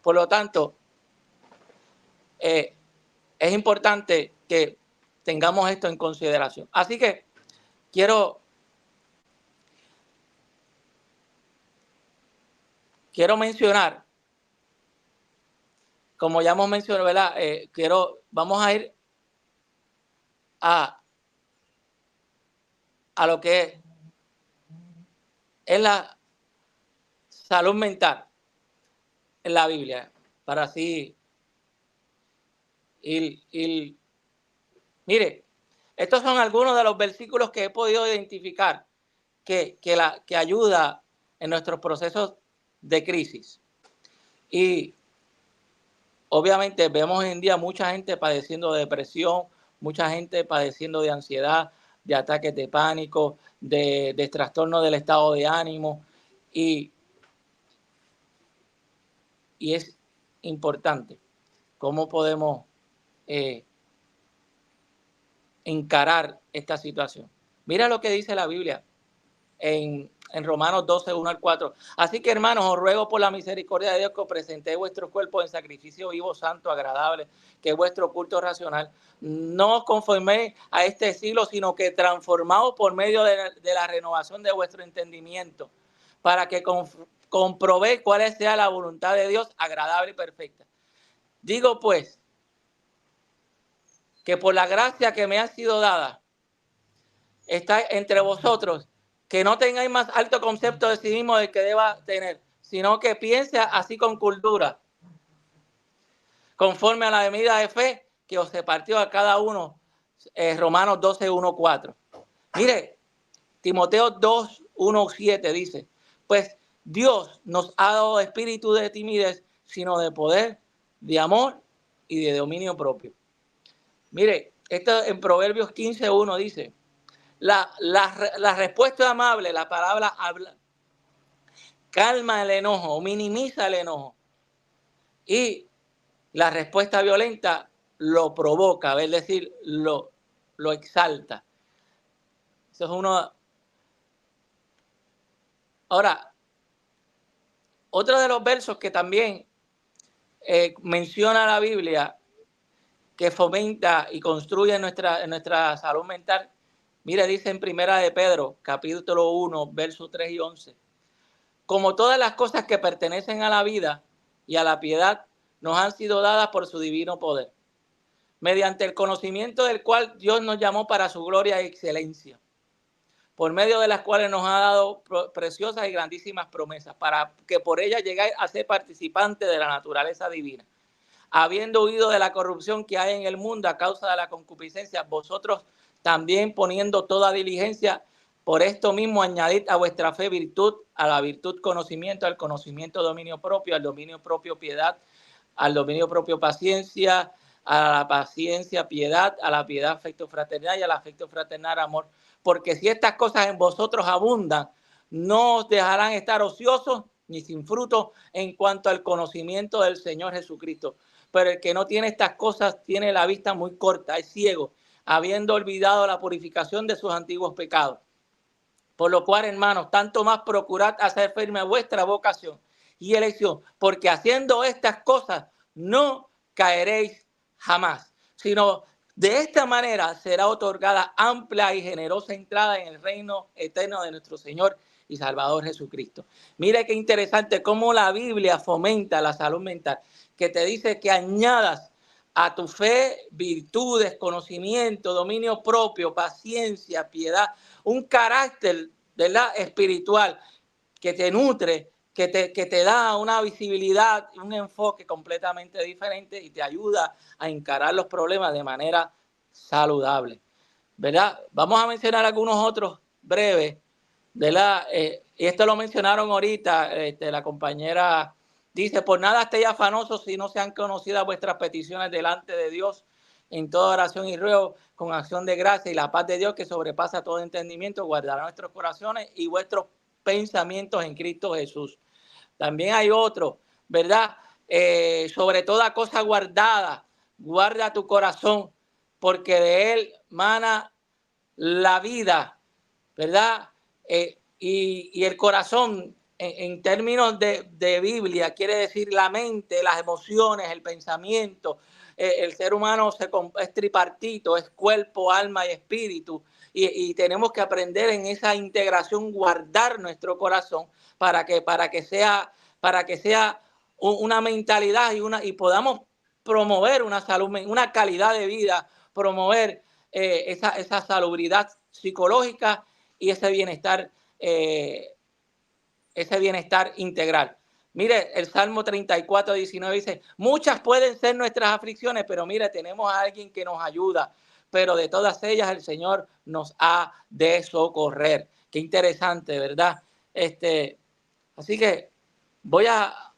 Por lo tanto, es importante que tengamos esto en consideración. Así que quiero mencionar, como ya hemos mencionado, ¿verdad? Vamos a ir a lo que es la salud mental en la Biblia, para así ir. Mire, estos son algunos de los versículos que he podido identificar que ayuda en nuestros procesos de crisis. Y obviamente vemos hoy en día mucha gente padeciendo de depresión, mucha gente padeciendo de ansiedad, de ataques de pánico, de trastorno del estado de ánimo. Y es importante cómo podemos encarar esta situación. Mira lo que dice la Biblia en Romanos 12, 1 al 4. Así que, hermanos, os ruego por la misericordia de Dios que os presentéis vuestro cuerpo en sacrificio vivo, santo, agradable, que es vuestro culto racional. No os conforméis a este siglo, sino que transformaos por medio de la renovación de vuestro entendimiento, para que comprobéis cuál sea la voluntad de Dios, agradable y perfecta. Digo, pues, que por la gracia que me ha sido dada, está entre vosotros, que no tengáis más alto concepto de sí mismo del que deba tener, sino que piense así con cultura, conforme a la medida de fe que os repartió a cada uno. Romanos 12, 1, 4. Mire, Timoteo 2, 1, 7 dice, pues Dios nos ha dado espíritu de timidez, sino de poder, de amor y de dominio propio. Mire, esto en Proverbios 15, 1 dice, la respuesta amable, la palabra habla, calma el enojo o minimiza el enojo. Y la respuesta violenta lo provoca, es decir, lo lo exalta. Eso es uno. Ahora, otro de los versos que también menciona la Biblia, que fomenta y construye nuestra salud mental. Mire, dice en Primera de Pedro, capítulo 1, versos 3 y 11. Como todas las cosas que pertenecen a la vida y a la piedad, nos han sido dadas por su divino poder, mediante el conocimiento del cual Dios nos llamó para su gloria y excelencia, por medio de las cuales nos ha dado preciosas y grandísimas promesas, para que por ellas llegáis a ser participantes de la naturaleza divina, habiendo huido de la corrupción que hay en el mundo a causa de la concupiscencia, vosotros también poniendo toda diligencia, por esto mismo añadid a vuestra fe virtud, a la virtud conocimiento, al conocimiento dominio propio, al dominio propio piedad, al dominio propio paciencia, a la paciencia piedad, a la piedad afecto fraternal y al afecto fraternal amor. Porque si estas cosas en vosotros abundan, no os dejarán estar ociosos ni sin fruto en cuanto al conocimiento del Señor Jesucristo. Pero el que no tiene estas cosas tiene la vista muy corta, es ciego, habiendo olvidado la purificación de sus antiguos pecados. Por lo cual, hermanos, tanto más procurad hacer firme vuestra vocación y elección, porque haciendo estas cosas no caeréis jamás, sino de esta manera será otorgada amplia y generosa entrada en el reino eterno de nuestro Señor y Salvador Jesucristo. Mire qué interesante cómo la Biblia fomenta la salud mental, que te dice que añadas a tu fe virtudes, conocimiento, dominio propio, paciencia, piedad, un carácter, ¿verdad?, espiritual que te nutre, que te da una visibilidad, un enfoque completamente diferente y te ayuda a encarar los problemas de manera saludable, ¿verdad? Vamos a mencionar algunos otros breves, ¿verdad? Y esto lo mencionaron ahorita, la compañera dice, por nada estéis afanosos si no sean conocidas vuestras peticiones delante de Dios en toda oración y ruego con acción de gracia, y la paz de Dios que sobrepasa todo entendimiento guardará nuestros corazones y vuestros pensamientos en Cristo Jesús. También hay otro, ¿verdad? Sobre toda cosa guardada, guarda tu corazón, porque de él mana la vida, ¿verdad? Y el corazón, en términos de Biblia, quiere decir la mente, las emociones, el pensamiento. El ser humano es tripartito, es cuerpo, alma y espíritu. Y tenemos que aprender en esa integración, guardar nuestro corazón para que sea una mentalidad y podamos promover una salud, una calidad de vida, promover esa salubridad psicológica y ese bienestar integral. Mire, el Salmo 34, 19 dice, muchas pueden ser nuestras aflicciones, pero mire, tenemos a alguien que nos ayuda, pero de todas ellas el Señor nos ha de socorrer. Qué interesante, ¿verdad? Así que voy a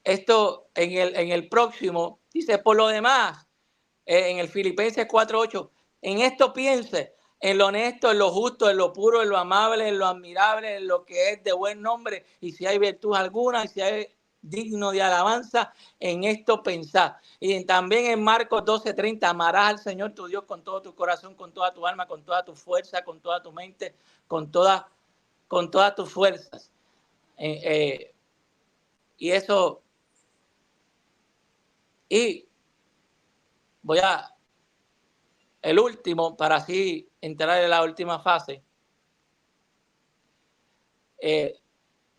esto en el próximo, dice, por lo demás, en el Filipenses 4:8, en esto piense, en lo honesto, en lo justo, en lo puro, en lo amable, en lo admirable, en lo que es de buen nombre, y si hay virtud alguna, y si hay digno de alabanza, en esto pensar. Y también en Marcos 12:30, amarás al Señor tu Dios con todo tu corazón, con toda tu alma, con toda tu fuerza, con toda tu mente, con todas tus fuerzas. Y eso, y voy el último, para así entrar en la última fase.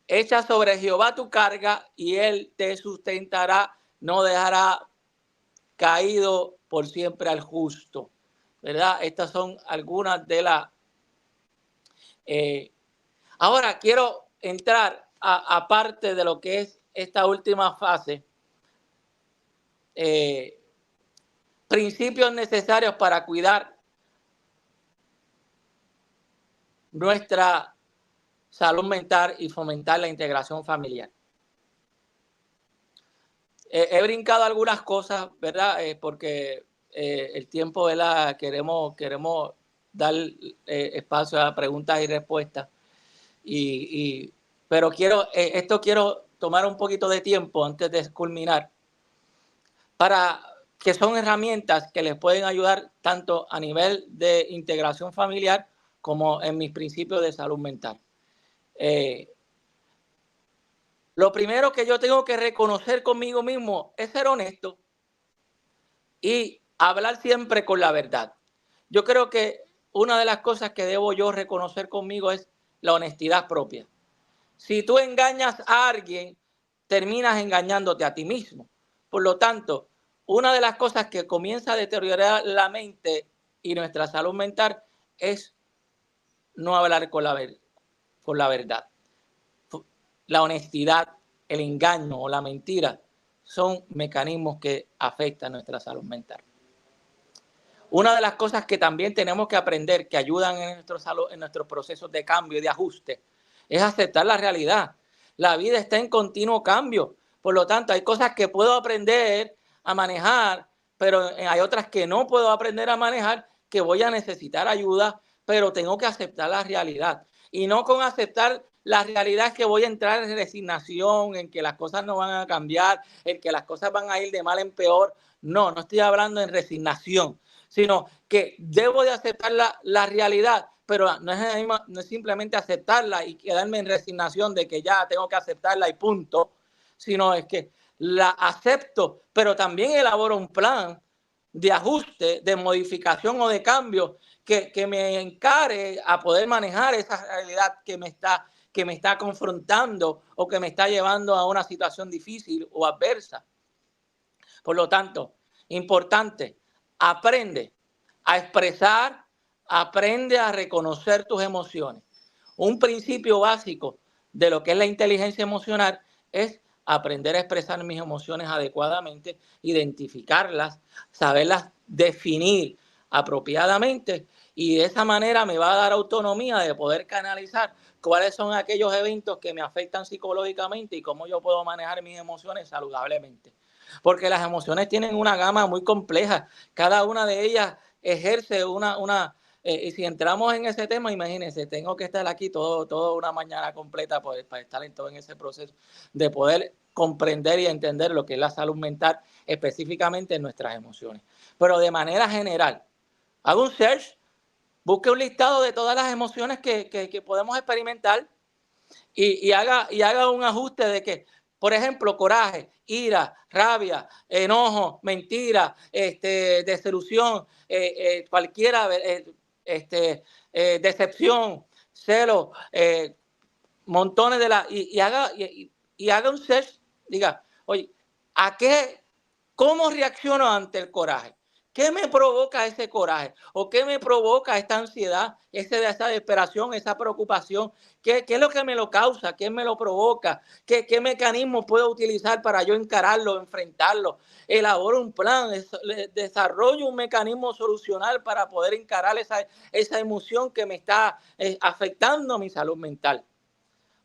Echa sobre Jehová tu carga y él te sustentará, no dejará caído por siempre al justo, ¿verdad? Estas son algunas de las... ahora quiero entrar a parte de lo que es esta última fase. Principios necesarios para cuidar nuestra salud mental y fomentar la integración familiar. He brincado algunas cosas, ¿verdad? Porque el tiempo, ¿verdad? Queremos dar espacio a preguntas y respuestas. Pero quiero tomar un poquito de tiempo antes de culminar que son herramientas que les pueden ayudar tanto a nivel de integración familiar como en mis principios de salud mental. Lo primero que yo tengo que reconocer conmigo mismo es ser honesto y hablar siempre con la verdad. Yo creo que una de las cosas que debo yo reconocer conmigo es la honestidad propia. Si tú engañas a alguien, terminas engañándote a ti mismo. Por lo tanto, una de las cosas que comienza a deteriorar la mente y nuestra salud mental es no hablar con la verdad. La honestidad, el engaño o la mentira son mecanismos que afectan nuestra salud mental. Una de las cosas que también tenemos que aprender que ayudan en nuestros procesos de cambio y de ajuste es aceptar la realidad. La vida está en continuo cambio. Por lo tanto, hay cosas que puedo aprender a manejar, pero hay otras que no puedo aprender a manejar, que voy a necesitar ayuda, pero tengo que aceptar la realidad. Y no con aceptar la realidad es que voy a entrar en resignación, en que las cosas no van a cambiar, en que las cosas van a ir de mal en peor. No, no estoy hablando en resignación, sino que debo de aceptar la realidad, pero no es simplemente aceptarla y quedarme en resignación de que ya tengo que aceptarla y punto, sino es que la acepto, pero también elaboro un plan de ajuste, de modificación o de cambio que me encare a poder manejar esa realidad que me está confrontando o que me está llevando a una situación difícil o adversa. Por lo tanto, importante, aprende a expresar, aprende a reconocer tus emociones. Un principio básico de lo que es la inteligencia emocional es aprender a expresar mis emociones adecuadamente, identificarlas, saberlas definir apropiadamente, y de esa manera me va a dar autonomía de poder canalizar cuáles son aquellos eventos que me afectan psicológicamente y cómo yo puedo manejar mis emociones saludablemente. Porque las emociones tienen una gama muy compleja, cada una de ellas ejerce y si entramos en ese tema, imagínense, tengo que estar aquí toda una mañana completa para estar en todo en ese proceso de poder comprender y entender lo que es la salud mental, específicamente en nuestras emociones. Pero de manera general, haga un search, busque un listado de todas las emociones que podemos experimentar y haga un ajuste de que, por ejemplo, coraje, ira, rabia, enojo, mentira, desilusión, cualquiera, decepción, celo, montones de y haga un search, diga, oye, ¿cómo reacciono ante el coraje? ¿Qué me provoca ese coraje? ¿O qué me provoca esta ansiedad, esa desesperación, esa preocupación? ¿Qué es lo que me lo causa? ¿Qué me lo provoca? ¿Qué mecanismo puedo utilizar para yo encararlo, enfrentarlo? Elaboro un plan, desarrollo un mecanismo solucional para poder encarar esa emoción que me está afectando mi salud mental.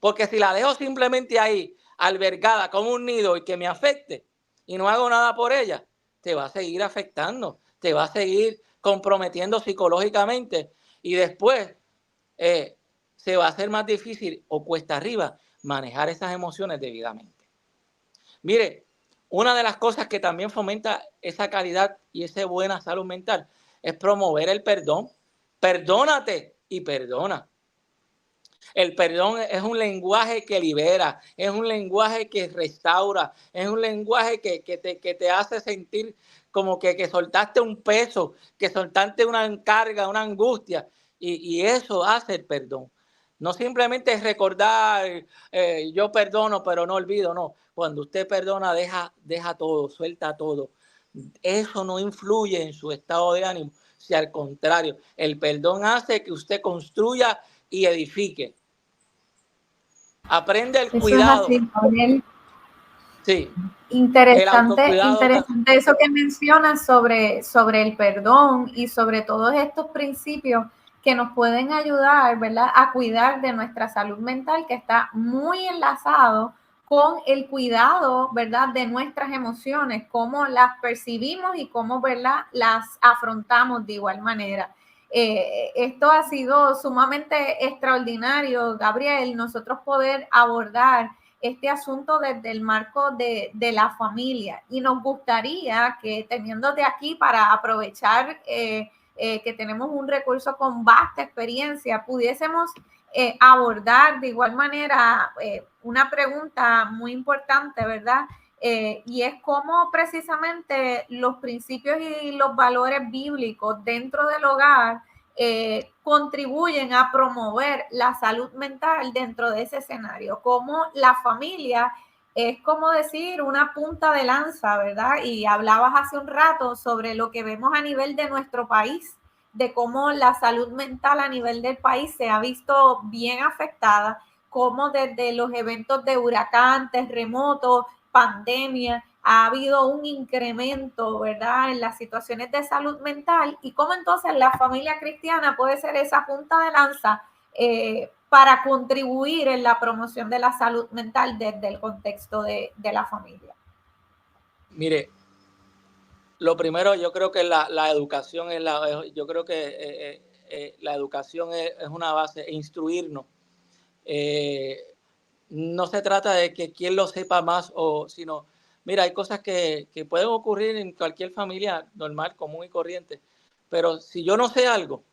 Porque si la dejo simplemente ahí, albergada como un nido y que me afecte y no hago nada por ella, te va a seguir afectando, te va a seguir comprometiendo psicológicamente y después se va a hacer más difícil o cuesta arriba manejar esas emociones debidamente. Mire, una de las cosas que también fomenta esa calidad y esa buena salud mental es promover el perdón. Perdónate y perdona. El perdón es un lenguaje que libera, es un lenguaje que restaura, es un lenguaje que te hace sentir como que soltaste un peso, que soltaste una carga, una angustia, y eso hace el perdón. No simplemente es recordar, yo perdono, pero no olvido, no. Cuando usted perdona, deja todo, suelta todo. Eso no influye en su estado de ánimo, si al contrario, el perdón hace que usted construya y edifique. Aprende el cuidado. Eso es así, Gabriel. Sí. Interesante eso que mencionas sobre el perdón y sobre todos estos principios que nos pueden ayudar, ¿verdad?, a cuidar de nuestra salud mental, que está muy enlazado con el cuidado, ¿verdad?, de nuestras emociones, cómo las percibimos y cómo, ¿verdad?, las afrontamos de igual manera. Esto ha sido sumamente extraordinario, Gabriel, nosotros poder abordar este asunto desde el marco de la familia. Y nos gustaría que, teniéndote aquí para aprovechar que tenemos un recurso con vasta experiencia, pudiésemos abordar de igual manera una pregunta muy importante, ¿verdad? Y es cómo precisamente los principios y los valores bíblicos dentro del hogar contribuyen a promover la salud mental dentro de ese escenario, cómo la familia es, como decir, una punta de lanza, ¿verdad? Y hablabas hace un rato sobre lo que vemos a nivel de nuestro país, de cómo la salud mental a nivel del país se ha visto bien afectada, cómo desde los eventos de huracán, terremotos, pandemia, ha habido un incremento, ¿verdad?, en las situaciones de salud mental, y cómo entonces la familia cristiana puede ser esa punta de lanza para contribuir en la promoción de la salud mental desde el contexto de la familia. Mire, lo primero, yo creo que la educación yo creo que la educación es una base, instruirnos. No se trata de que quien lo sepa más, sino, mira, hay cosas que pueden ocurrir en cualquier familia normal, común y corriente, pero si yo no sé algo,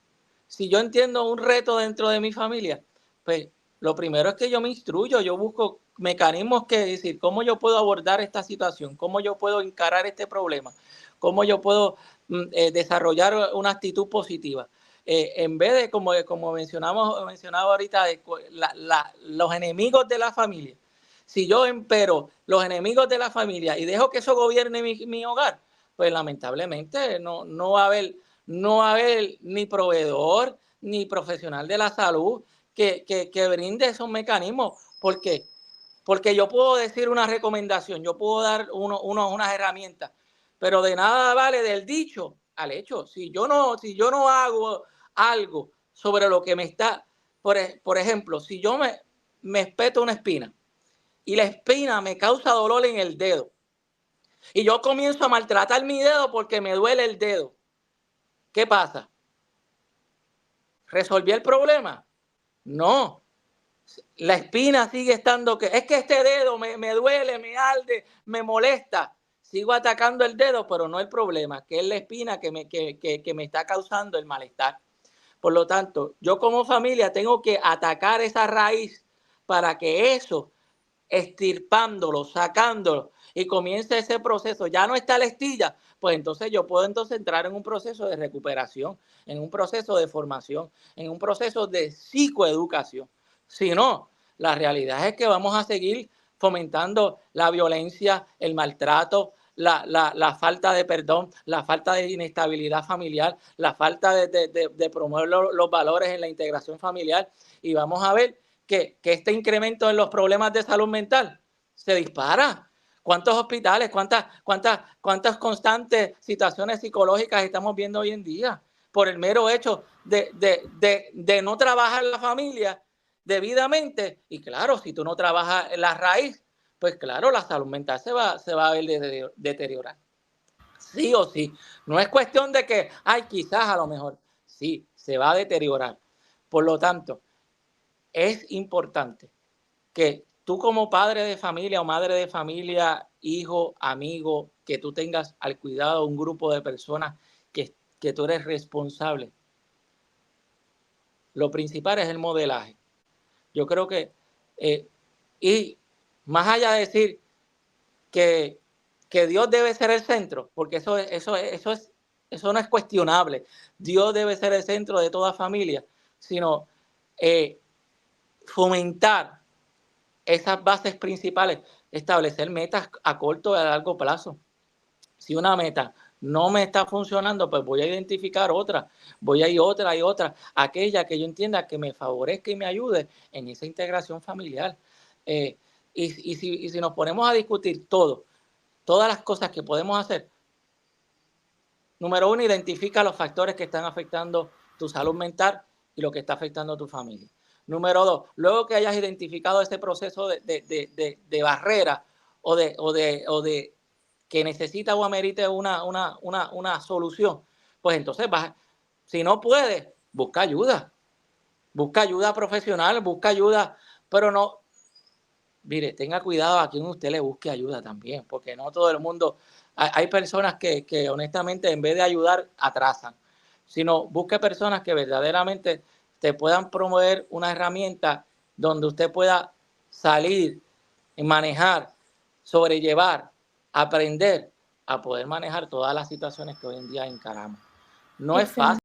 si yo entiendo un reto dentro de mi familia, pues lo primero es que yo me instruyo, yo busco mecanismos que decir, cómo yo puedo abordar esta situación, cómo yo puedo encarar este problema, cómo yo puedo desarrollar una actitud positiva. En vez de, como mencionaba ahorita, los enemigos de la familia. Si yo empero los enemigos de la familia y dejo que eso gobierne mi hogar, pues lamentablemente no va a haber ni proveedor ni profesional de la salud que brinde esos mecanismos. ¿Por qué? Porque yo puedo decir una recomendación, yo puedo dar unas herramientas, pero de nada vale del dicho al hecho. Si yo no hago algo sobre lo que me está, por ejemplo, si yo me espeto una espina y la espina me causa dolor en el dedo y yo comienzo a maltratar mi dedo porque me duele el dedo, ¿qué pasa? ¿Resolví el problema? No. La espina sigue estando, es que este dedo me duele, me arde, me molesta. Sigo atacando el dedo, pero no el problema, que es la espina que me está causando el malestar. Por lo tanto, yo como familia tengo que atacar esa raíz para que eso, extirpándolo, sacándolo, y comience ese proceso. Ya no está la estilla, pues entonces yo puedo entrar en un proceso de recuperación, en un proceso de formación, en un proceso de psicoeducación. Si no, la realidad es que vamos a seguir fomentando la violencia, el maltrato, la falta de perdón, la falta de inestabilidad familiar, la falta de promover los valores en la integración familiar, y vamos a ver que este incremento en los problemas de salud mental se dispara. ¿Cuántos hospitales, cuántas constantes situaciones psicológicas estamos viendo hoy en día por el mero hecho de no trabajar la familia debidamente? Y claro, si tú no trabajas la raíz, pues claro, la salud mental se va a ver deteriorar. Sí o sí. No es cuestión de que, quizás a lo mejor, sí, se va a deteriorar. Por lo tanto, es importante que tú como padre de familia o madre de familia, hijo, amigo, que tú tengas al cuidado un grupo de personas que tú eres responsable. Lo principal es el modelaje. Yo creo que, y más allá de decir que Dios debe ser el centro, porque eso no es cuestionable. Dios debe ser el centro de toda familia, sino fomentar esas bases principales, establecer metas a corto y a largo plazo. Si una meta no me está funcionando, pues voy a identificar otra, voy a ir otra y otra, aquella que yo entienda que me favorezca y me ayude en esa integración familiar. Y si nos ponemos a discutir todas las cosas que podemos hacer, número uno, identifica los factores que están afectando tu salud mental y lo que está afectando a tu familia. Número dos, luego que hayas identificado ese proceso de barrera o de que necesita o amerite una solución, pues entonces si no puedes, busca ayuda profesional, busca ayuda, pero no, mire, tenga cuidado a quien usted le busque ayuda también, porque no todo el mundo, hay personas que honestamente en vez de ayudar atrasan, sino busque personas que verdaderamente te puedan promover una herramienta donde usted pueda salir y manejar, sobrellevar, aprender a poder manejar todas las situaciones que hoy en día encaramos. No es fácil.